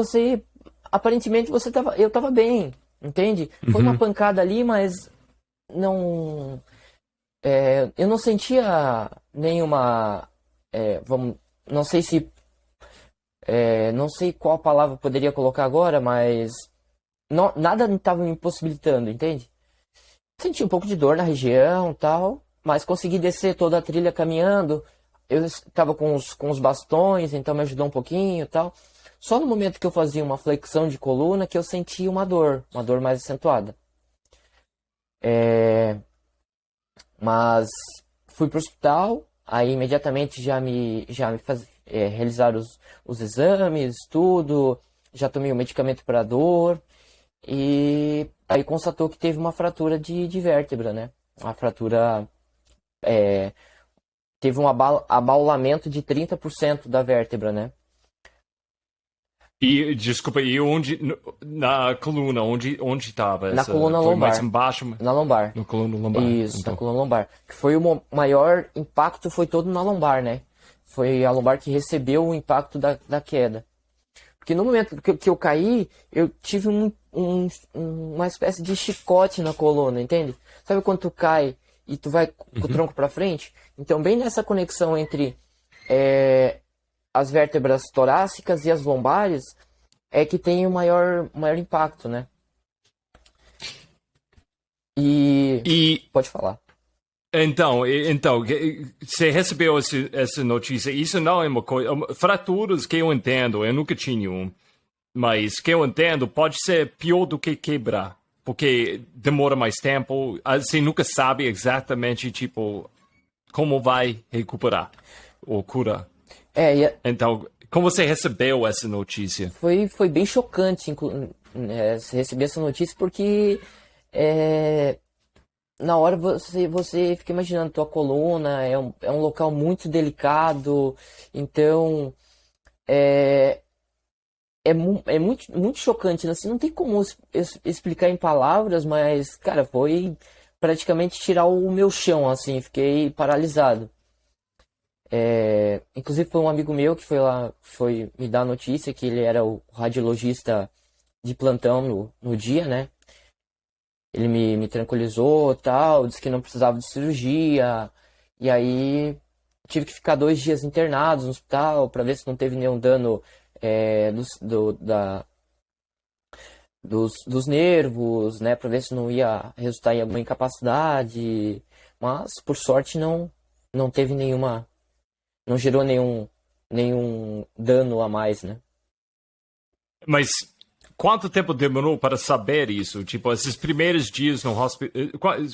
aparentemente eu tava bem, entende? Foi uma pancada ali, mas não, eu não sentia nenhuma, não sei não sei qual palavra poderia colocar agora, mas nada estava me impossibilitando, entende? Senti um pouco de dor na região, tal, mas consegui descer toda a trilha caminhando. Eu estava com os bastões, então me ajudou um pouquinho, tal. Só no momento que eu fazia uma flexão de coluna que eu sentia uma dor mais acentuada. Mas fui pro hospital, aí imediatamente já me realizaram os exames, tudo, já tomei o medicamento para dor e aí constatou que teve uma fratura de vértebra, né? Uma fratura, teve um abaulamento de 30% da vértebra, né? E, desculpa, e onde, na coluna, onde estava essa? Na coluna Foi lombar. mais embaixo? Na lombar. Na coluna lombar. Isso, então. na coluna lombar. Que foi o maior impacto, foi todo na lombar, né? Foi a lombar que recebeu o impacto da queda. Porque no momento que eu caí, eu tive uma espécie de chicote na coluna, entende? Sabe quando tu cai e tu vai com o tronco para frente? Então, bem nessa conexão entre as vértebras torácicas e as lombares, é que tem o maior impacto, né? E... Pode falar. Então, você recebeu essa notícia. Isso não é uma coisa. Fraturas que eu entendo, eu nunca tinha um. Mas que eu entendo, pode ser pior do que quebrar. Porque demora mais tempo. Você nunca sabe exatamente, tipo, como vai recuperar ou curar. Então, como você recebeu essa notícia? Foi bem chocante receber essa notícia, porque é, na hora você fica imaginando, tua coluna é um local muito delicado, então é, é muito chocante, né? Assim, não tem como explicar em palavras, mas, cara, foi praticamente tirar o meu chão, assim, fiquei paralisado. Inclusive foi um amigo meu que foi lá, foi me dar a notícia que ele era o radiologista de plantão no dia, né? Ele me tranquilizou, tal, disse que não precisava de cirurgia. E aí tive que ficar 2 dias internados no hospital para ver se não teve nenhum dano dos nervos, né? Para ver se não ia resultar em alguma incapacidade. Mas por sorte não teve nenhuma, não gerou nenhum dano a mais, né? Mas quanto tempo demorou para saber isso? Tipo, esses primeiros dias no hospital.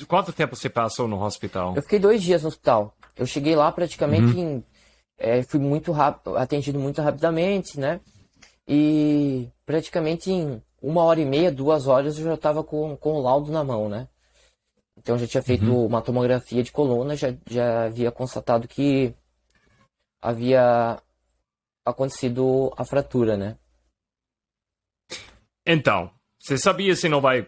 Quanto tempo você passou no hospital? Eu fiquei 2 dias no hospital. Eu cheguei lá praticamente fui muito rápido, atendido muito rapidamente, né? E praticamente em 1h30, 2 horas eu já estava com o laudo na mão, né? Então eu já tinha feito uma tomografia de coluna, já havia constatado que havia acontecido a fratura, né? Então, você sabia se não vai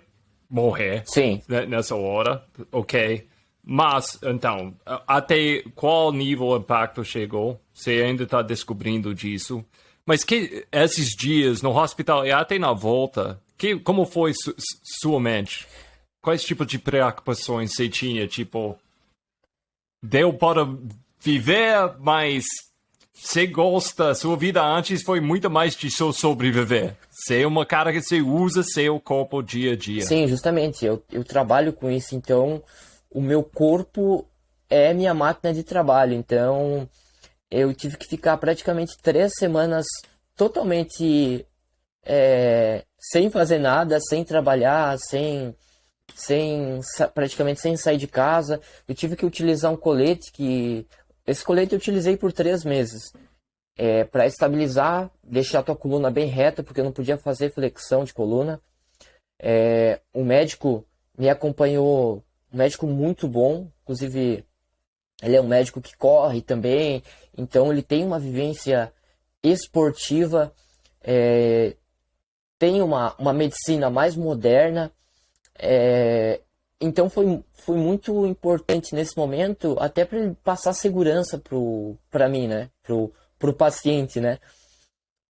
morrer Sim. nessa hora, ok? Mas, então, até qual nível o impacto chegou? Você ainda está descobrindo disso. Mas que esses dias no hospital e até na volta, como foi sua mente? Quais tipos de preocupações você tinha? Tipo, deu para viver, mas você gosta, sua vida antes foi muito mais de só sobreviver. Você é uma cara que você usa seu corpo dia a dia. Sim, justamente. Eu trabalho com isso, então o meu corpo é minha máquina de trabalho. Então eu tive que ficar praticamente 3 semanas totalmente sem fazer nada, sem trabalhar, praticamente sem sair de casa. Eu tive que utilizar um colete esse colete eu utilizei por 3 meses. Para estabilizar, deixar a tua coluna bem reta, porque eu não podia fazer flexão de coluna. O médico me acompanhou, um médico muito bom, inclusive ele é um médico que corre também, então ele tem uma vivência esportiva, tem uma medicina mais moderna, então foi muito importante nesse momento, até para ele passar segurança para mim, né? Pro paciente, né?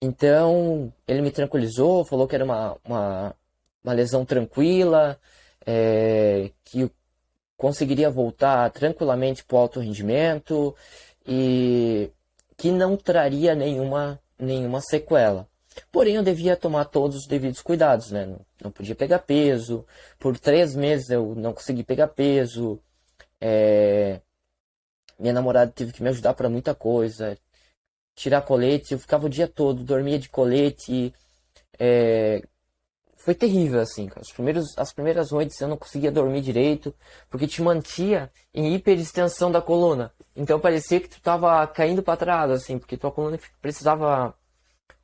Então ele me tranquilizou, falou que era uma lesão tranquila, que eu conseguiria voltar tranquilamente para o alto rendimento e que não traria nenhuma sequela. Porém, eu devia tomar todos os devidos cuidados, né? Não podia pegar peso. Por 3 meses eu não consegui pegar peso. Minha namorada teve que me ajudar para muita coisa. Tirar colete, eu ficava o dia todo, dormia de colete. Foi terrível, assim, cara. As primeiras noites eu não conseguia dormir direito, porque te mantia em hiperextensão da coluna. Então parecia que tu tava caindo para trás, assim, porque tua coluna precisava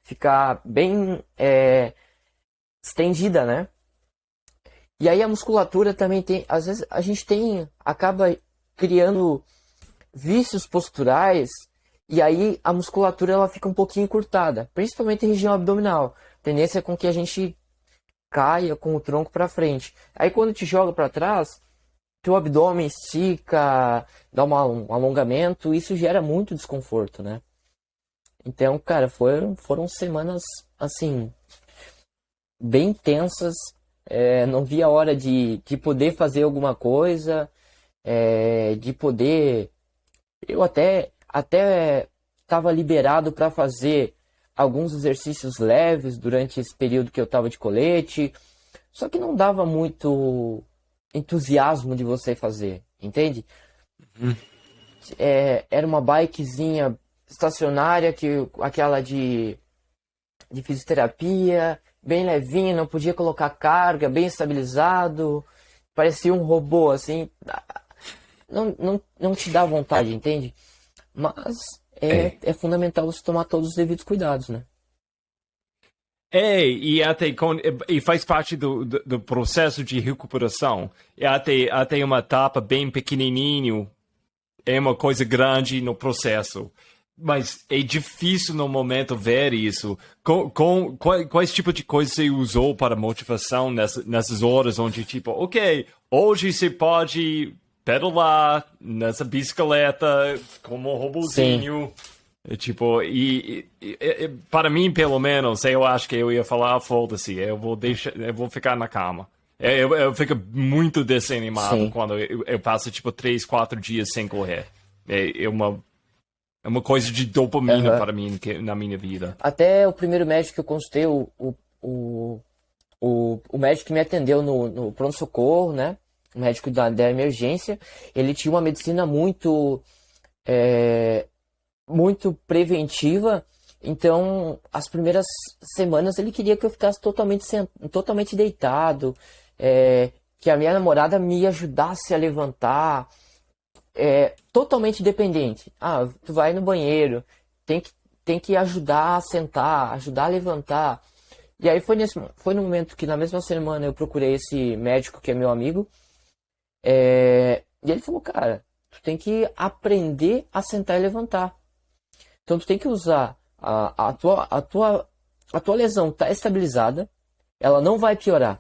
ficar bem estendida, né? E aí a musculatura também tem, às vezes a gente acaba criando vícios posturais, e aí a musculatura ela fica um pouquinho encurtada, principalmente em região abdominal. A tendência é com que a gente caia com o tronco para frente. Aí quando te joga para trás, teu abdômen estica, dá um alongamento, isso gera muito desconforto, né? Então, cara, foram semanas, assim, bem tensas. Não via a hora de poder fazer alguma coisa, de poder... Eu até estava liberado para fazer alguns exercícios leves durante esse período que eu estava de colete, só que não dava muito entusiasmo de você fazer, entende? Era uma bikezinha estacionária, aquela de fisioterapia, bem levinha, não podia colocar carga, bem estabilizado, parecia um robô, assim. Não te dá vontade, entende? Mas é fundamental você tomar todos os devidos cuidados, né? E faz parte do processo de recuperação. E até uma etapa bem pequenininho, é uma coisa grande no processo. Mas é difícil no momento ver isso. Quais tipos de coisas você usou para motivação nessas horas onde, tipo, ok, hoje você pode pedalar nessa bicicleta como um robozinho. Tipo, para mim, pelo menos, eu acho que eu ia falar, foda-se, eu vou ficar na cama. Eu fico muito desanimado Sim. quando eu passo, tipo, 3, 4 dias sem correr. É uma coisa de dopamina para mim na minha vida. Até o primeiro médico que eu consultei, o médico que me atendeu no pronto-socorro, né? O médico da emergência, ele tinha uma medicina muito preventiva. Então, as primeiras semanas ele queria que eu ficasse totalmente deitado, que a minha namorada me ajudasse a levantar, totalmente dependente. Ah, tu vai no banheiro, tem que ajudar a sentar, ajudar a levantar. E aí foi no momento que na mesma semana eu procurei esse médico que é meu amigo, e ele falou, cara, tu tem que aprender a sentar e levantar. Então tu tem que usar a tua lesão tá estabilizada, ela não vai piorar.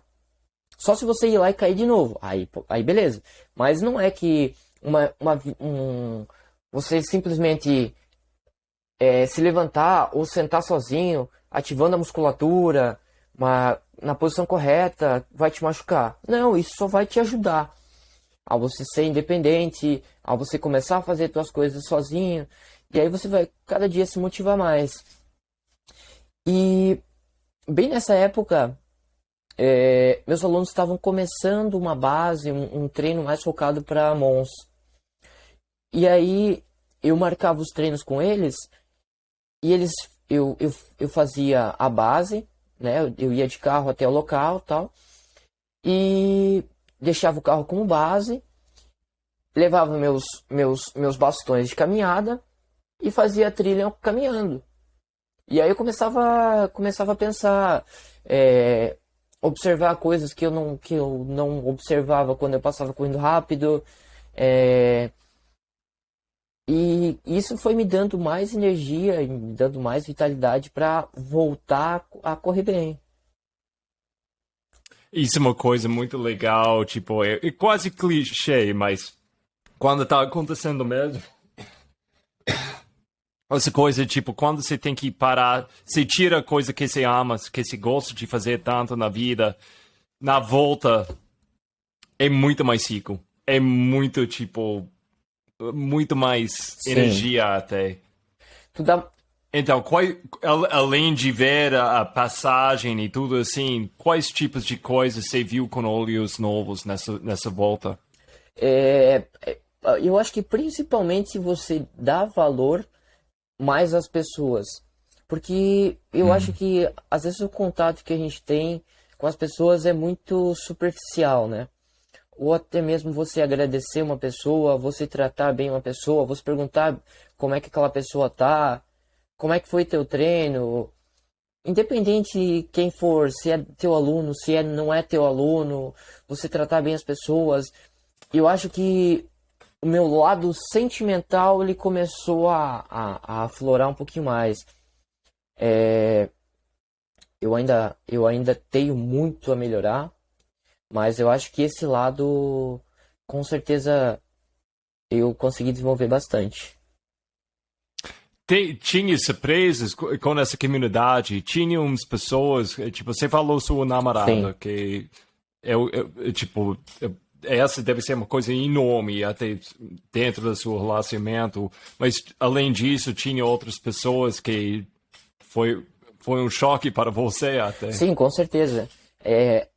Só se você ir lá e cair de novo, aí beleza. Mas não é que você simplesmente se levantar ou sentar sozinho, ativando a musculatura, na posição correta, vai te machucar. Não, isso só vai te ajudar a você ser independente, a você começar a fazer suas coisas sozinho. E aí você vai cada dia se motivar mais. E bem nessa época, meus alunos estavam começando uma base, um treino mais focado para Mons. E aí eu marcava os treinos com eles e eu fazia a base, né? Eu ia de carro até o local, tal, e deixava o carro como base, levava meus bastões de caminhada e fazia a trilha caminhando. E aí eu começava a pensar, observar coisas que eu não observava quando eu passava correndo rápido. E isso foi me dando mais energia, e me dando mais vitalidade para voltar a correr bem. Isso é uma coisa muito legal, tipo, é quase clichê, mas quando tá acontecendo mesmo, essa coisa, tipo, quando você tem que parar, você tira a coisa que você ama, que você gosta de fazer tanto na vida, na volta, é muito mais rico. É muito, tipo, muito mais energia até. Então, além de ver a passagem e tudo assim, quais tipos de coisas você viu com olhos novos nessa volta? Eu acho que principalmente se você dá valor mais às pessoas. Porque eu acho que às vezes o contato que a gente tem com as pessoas é muito superficial, né? Ou até mesmo você agradecer uma pessoa, você tratar bem uma pessoa, você perguntar como é que aquela pessoa tá, como é que foi teu treino, independente de quem for, se é teu aluno, não é teu aluno, você tratar bem as pessoas. Eu acho que o meu lado sentimental ele começou a aflorar um pouquinho mais. Eu ainda tenho muito a melhorar, mas eu acho que esse lado, com certeza, eu consegui desenvolver bastante. Tinha surpresas com essa comunidade? Tinha umas pessoas, tipo, você falou sua namorada, Sim. que tipo, essa deve ser uma coisa enorme até dentro do seu relacionamento, mas além disso, tinha outras pessoas que foi um choque para você até. Sim, com certeza. É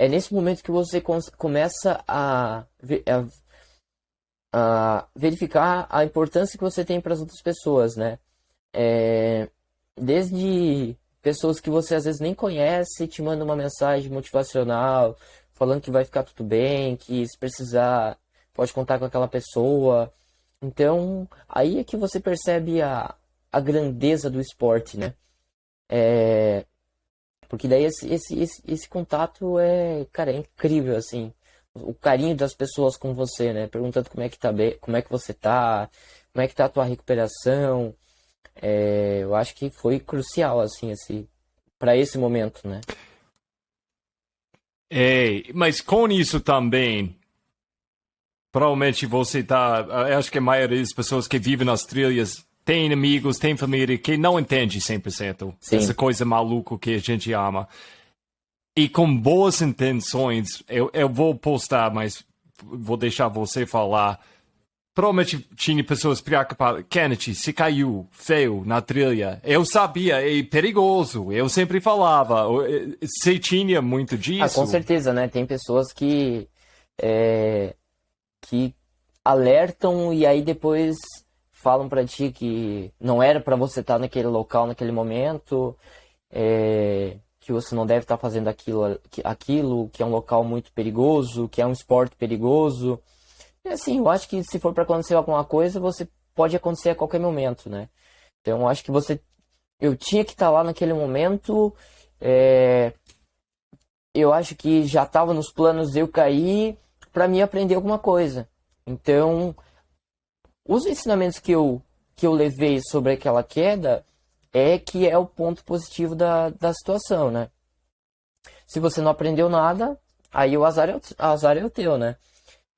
nesse momento que você começa a verificar a importância que você tem para as outras pessoas, né? Desde pessoas que você às vezes nem conhece, te mandam uma mensagem motivacional, falando que vai ficar tudo bem, que se precisar pode contar com aquela pessoa. Então, aí é que você percebe a grandeza do esporte, né? Porque daí esse contato cara, é incrível, assim. O carinho das pessoas com você, né? Perguntando como é que tá bem, como é que você tá, como é que tá a tua recuperação. Eu acho que foi crucial, assim, para esse momento, né? Mas com isso também, provavelmente você tá. Eu acho que a maioria das pessoas que vivem nas trilhas tem amigos, tem família que não entende 100% Sim. essa coisa maluca que a gente ama. E com boas intenções, eu vou postar, mas vou deixar você falar. Provavelmente tinha pessoas preocupadas. Kennedy, se caiu feio na trilha. Eu sabia, é perigoso. Eu sempre falava. Você tinha muito disso? Com certeza, né? Tem pessoas que alertam e aí depois falam pra ti que não era pra você estar naquele local, naquele momento, que você não deve estar fazendo aquilo, que é um local muito perigoso, que é um esporte perigoso. E assim, eu acho que se for para acontecer alguma coisa, pode acontecer a qualquer momento, né? Então, eu acho que eu tinha que estar lá naquele momento. Eu acho que já estava nos planos de eu cair para mim aprender alguma coisa. Então, os ensinamentos que eu levei sobre aquela queda que é o ponto positivo da situação, né? Se você não aprendeu nada, aí o azar é o teu, né?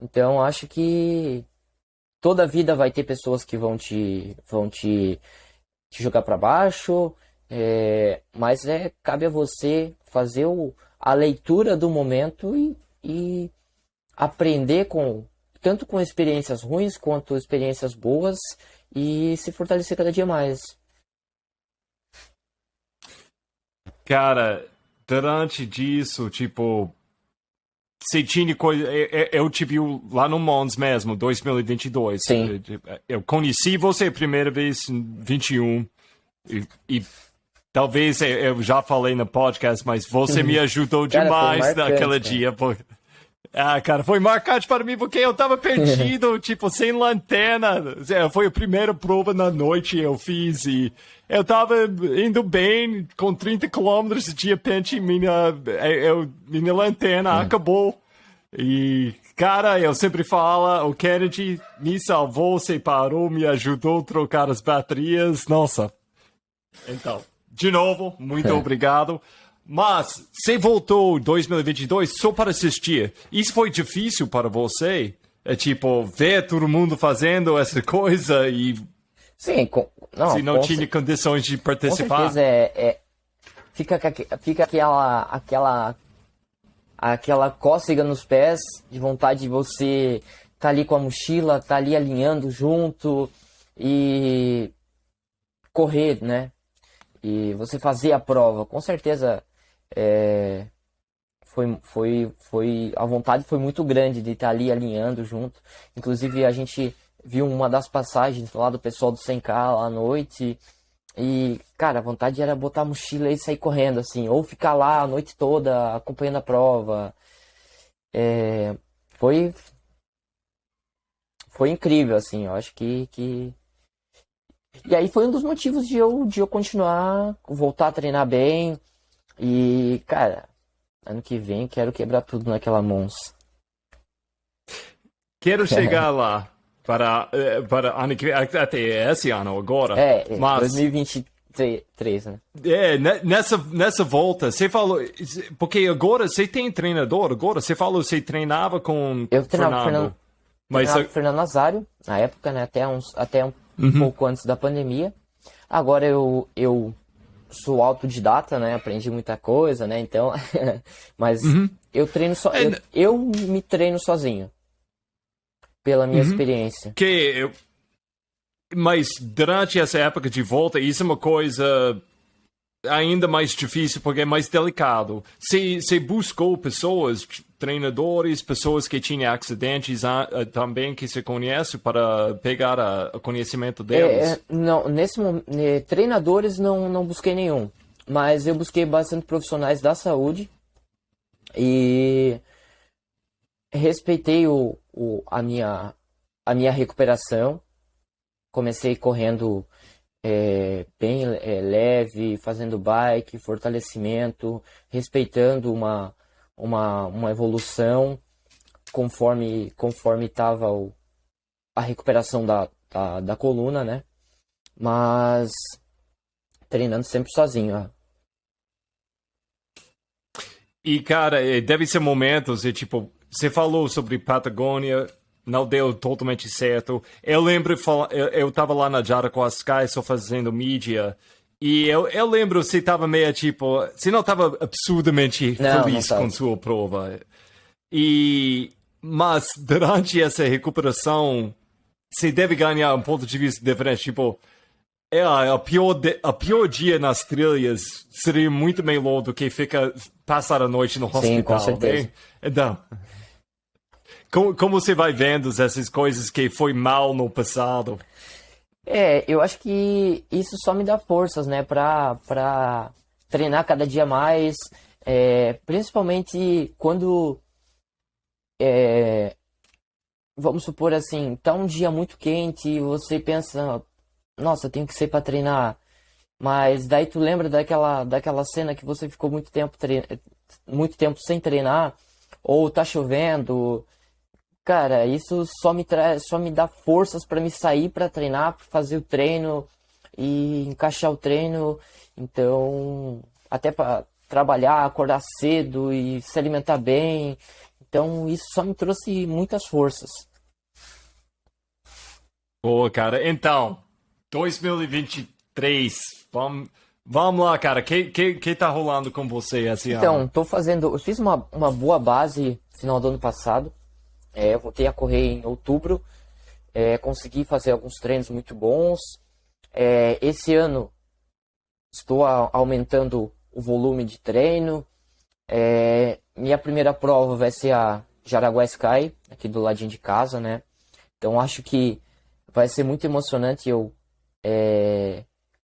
Então, acho que toda a vida vai ter pessoas que vão te jogar para baixo, mas cabe a você fazer a leitura do momento e aprender tanto com experiências ruins quanto experiências boas e se fortalecer cada dia mais. Cara, durante disso, tipo, você tinha coisa. Eu te vi lá no Mons mesmo, 2022. Sim. Eu conheci você a primeira vez em 21. E talvez eu já falei no podcast, mas você me ajudou demais naquele dia. Cara, foi marcante para mim porque eu tava perdido, tipo, sem lanterna. Foi a primeira prova na noite que eu fiz e eu tava indo bem, com 30 quilômetros de repente minha lanterna acabou. E, cara, eu sempre falo, o Kennedy me salvou, separou, me ajudou a trocar as baterias. Nossa. Então, de novo, muito obrigado. Mas, você voltou em 2022 só para assistir. Isso foi difícil para você? Tipo, ver todo mundo fazendo essa coisa e... Sim, se não tinha condições de participar? Com certeza, fica aquela cócega nos pés, de vontade de você tá ali com a mochila, tá ali alinhando junto e correr, né? E você fazer a prova, com certeza a vontade foi muito grande de estar ali alinhando junto. Inclusive a gente viu uma das passagens lá do pessoal do 100K lá à noite e, cara, a vontade era botar a mochila e sair correndo, assim, ou ficar lá a noite toda acompanhando a prova. Foi incrível, assim, eu acho que... E aí foi um dos motivos de eu continuar, voltar a treinar bem. E, cara, ano que vem quero quebrar tudo naquela Mons. Quero chegar lá para ano que vem, até esse ano agora. Mas 2023, né? Nessa volta, você falou... Porque agora você tem treinador, agora você falou que você treinava com eu treinava Fernando. Treinava com Fernando Nazário, na época, né? Até um pouco antes da pandemia. Agora eu sou autodidata, né? Aprendi muita coisa, né? Então, mas eu treino só, eu me treino sozinho, pela minha experiência. Mas durante essa época de volta, isso é uma coisa ainda mais difícil porque é mais delicado. Você buscou pessoas, treinadores, pessoas que tinham acidentes também que você conhece para pegar o conhecimento deles? Não, treinadores não busquei nenhum, mas eu busquei bastante profissionais da saúde e respeitei a minha recuperação. Comecei correndo bem leve, fazendo bike, fortalecimento, respeitando uma evolução conforme estava a recuperação da coluna, né? Mas treinando sempre sozinho. Ó. E, cara, deve ser momentos, tipo, você falou sobre Patagônia, não deu totalmente certo. Eu lembro, eu tava lá na Jaraguá-Sky só fazendo mídia, e eu lembro você tava meio tipo, você não tava absurdamente feliz não com sua prova. Mas durante essa recuperação, você deve ganhar um ponto de vista diferente, tipo, a pior dia nas trilhas seria muito melhor do que passar a noite no hospital. Sim, com certeza. Né? Então, como você vai vendo essas coisas que foi mal no passado? Eu acho que isso só me dá forças, né, pra treinar cada dia mais, principalmente quando, vamos supor assim, tá um dia muito quente e você pensa, nossa, eu tenho que sair pra treinar, mas daí tu lembra daquela cena que você ficou muito tempo sem treinar, ou tá chovendo. Cara, isso só me dá forças para me sair para treinar, para fazer o treino e encaixar o treino. Então, até para trabalhar, acordar cedo e se alimentar bem. Então, isso só me trouxe muitas forças. Boa, cara. Então, 2023, vamos lá, cara. Que tá rolando com você esse ano? Eu fiz uma boa base no final do ano passado. Eu voltei a correr em outubro, consegui fazer alguns treinos muito bons. Esse ano estou aumentando o volume de treino. Minha primeira prova vai ser a Jaraguá Sky, aqui do ladinho de casa, né? Então acho que vai ser muito emocionante eu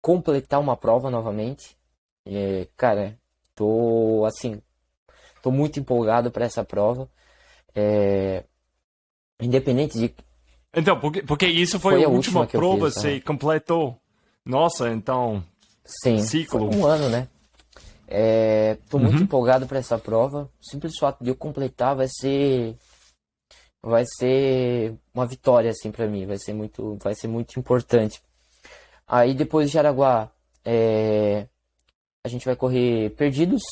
completar uma prova novamente. Cara, tô muito empolgado para essa prova. Independente de. Então, porque isso foi a última que eu prova fiz, você completou. Nossa, então, Sim, ciclo. foi um ano, né? Tô muito empolgado para essa prova. O simples fato de eu completar vai ser uma vitória assim para mim. Vai ser muito importante. Aí depois de Jaraguá, a gente vai correr Perdidos.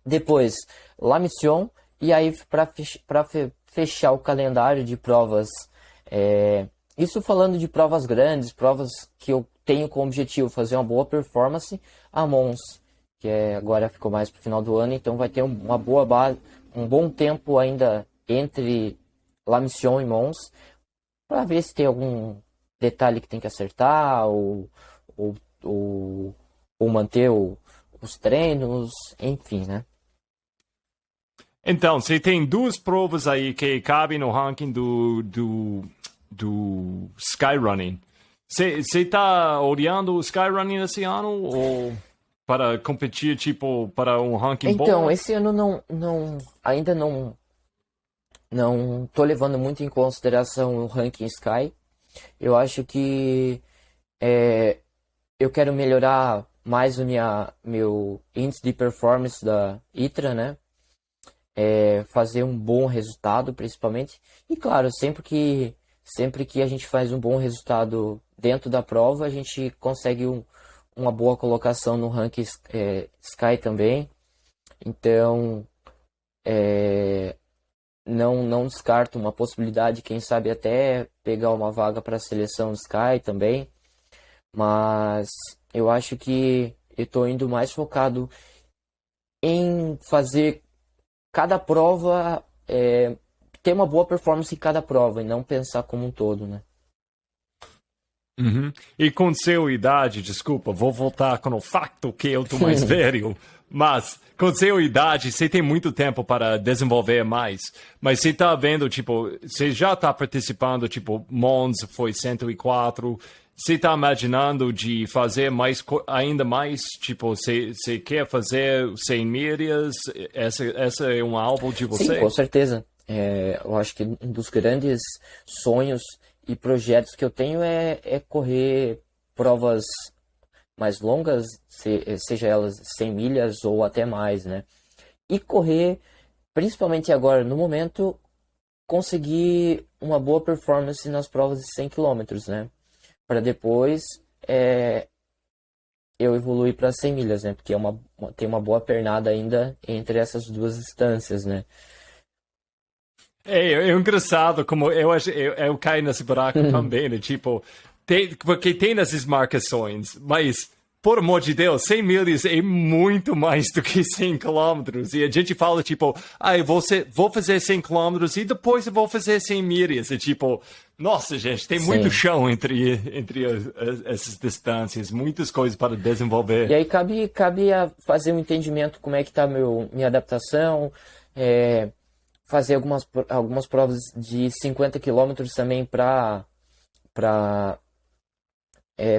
Depois La Mission. E aí para fechar o calendário de provas, isso falando de provas grandes, provas que eu tenho como objetivo fazer uma boa performance, a Mons, que agora ficou mais para o final do ano, então vai ter uma boa base, um bom tempo ainda entre La Mission e Mons, para ver se tem algum detalhe que tem que acertar ou manter os treinos, enfim, né? Então, você tem duas provas aí que cabem no ranking do Skyrunning. Você está olhando o Skyrunning esse ano ou para competir, tipo, para um ranking bom? Então, esse ano ainda não tô levando muito em consideração o ranking Sky. Eu acho que eu quero melhorar mais meu índice de performance da ITRA, né? Fazer um bom resultado, principalmente. E claro, sempre que a gente faz um bom resultado dentro da prova, a gente consegue uma boa colocação no ranking Sky também. Então, não descarto uma possibilidade, quem sabe até pegar uma vaga para a seleção Sky também. Mas eu acho que eu estou indo mais focado em fazer cada prova, ter uma boa performance em cada prova e não pensar como um todo, né? Uhum. E com sua idade, desculpa, vou voltar com o facto que eu tô mais velho, mas com sua idade, você tem muito tempo para desenvolver mais. Mas você tá vendo, tipo, você já tá participando, tipo, Mons foi 104, você tá imaginando de fazer mais, ainda mais, tipo, você quer fazer 100 milhas? Essa é um alvo de você? Sim, com certeza. Eu acho que um dos grandes sonhos e projetos que eu tenho é correr provas mais longas, seja elas 100 milhas ou até mais, né? E correr, principalmente agora, no momento, conseguir uma boa performance nas provas de 100 quilômetros, né? Para depois eu evoluir para 100 milhas, né? Porque tem uma boa pernada ainda entre essas duas distâncias, né? É engraçado como eu caio nesse buraco também, né? Tipo, porque tem essas marcações, mas, por amor de Deus, 100 milhas é muito mais do que 100 quilômetros. E a gente fala, tipo, vou fazer 100 quilômetros e depois eu vou fazer 100 milhas. É tipo, nossa, gente, tem muito chão entre essas distâncias, muitas coisas para desenvolver. E aí cabe a fazer um entendimento como é que tá minha adaptação, fazer algumas provas de 50 quilômetros também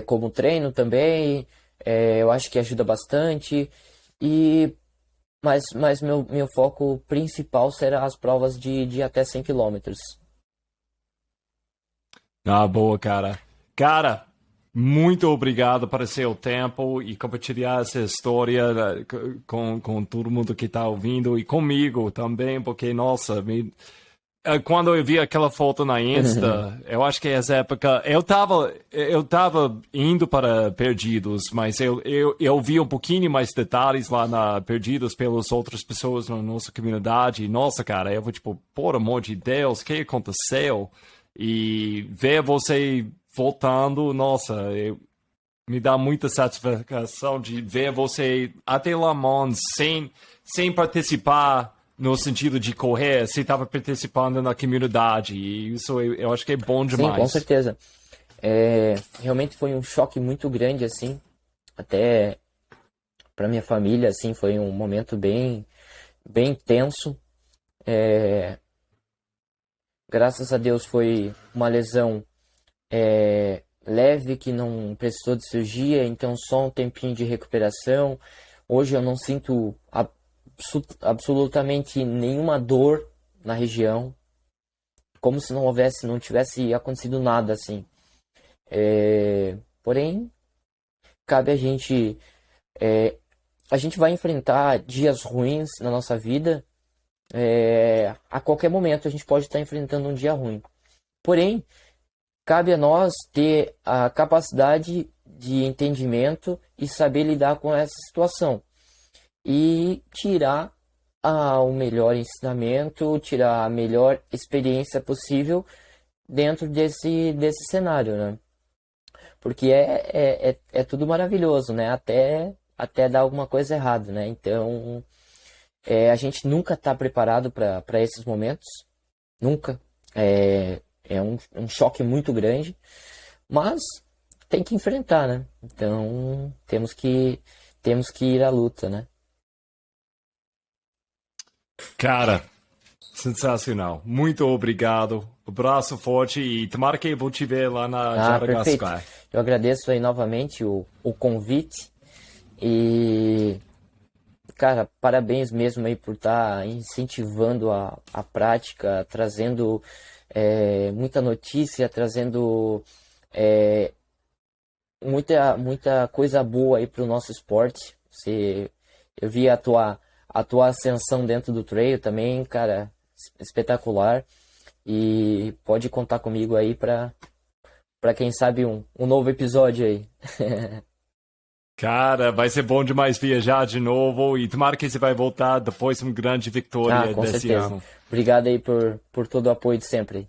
como treino também. Eu acho que ajuda bastante. Mas meu foco principal será as provas de até 100 quilômetros. Ah, boa, cara. Cara, muito obrigado por seu tempo e compartilhar essa história com todo mundo que está ouvindo e comigo também, porque, nossa, quando eu vi aquela foto na Insta, eu acho que essa época, eu tava indo para Perdidos, mas eu vi um pouquinho mais detalhes lá na Perdidos pelas outras pessoas na nossa comunidade. E, nossa, cara, eu vou tipo, por amor de Deus, o que aconteceu? E ver você voltando, nossa, me dá muita satisfação de ver você até Le Mans sem participar no sentido de correr, você estava participando na comunidade. E isso eu acho que é bom demais. Sim, com certeza. Realmente foi um choque muito grande, assim, até para minha família, assim, foi um momento bem, bem tenso. Graças a Deus foi uma lesão leve, que não precisou de cirurgia, então só um tempinho de recuperação. Hoje eu não sinto absolutamente nenhuma dor na região, como se não tivesse acontecido nada, assim. Porém, cabe a gente vai enfrentar dias ruins na nossa vida. A qualquer momento a gente pode estar enfrentando um dia ruim. Porém, cabe a nós ter a capacidade de entendimento e saber lidar com essa situação. E tirar o melhor ensinamento, tirar a melhor experiência possível dentro desse cenário, né? Porque é tudo maravilhoso, né? Até dar alguma coisa errada, né? Então, a gente nunca está preparado para esses momentos. Nunca. É um choque muito grande. Mas tem que enfrentar, né? Então, temos que ir à luta, né? Cara, sensacional. Muito obrigado. Abraço forte e tomara que eu vou te ver lá na Jaraguá perfeito. Sky. Eu agradeço aí novamente o convite e, cara, parabéns mesmo aí por estar incentivando a prática, trazendo muita notícia, trazendo muita coisa boa aí para o nosso esporte. Eu vi a tua ascensão dentro do trail também, cara, espetacular. E pode contar comigo aí para quem sabe um novo episódio aí. Cara, vai ser bom demais viajar de novo e tomara que você vai voltar depois de uma grande vitória Com desse certeza. ano. Obrigado aí por todo o apoio de sempre.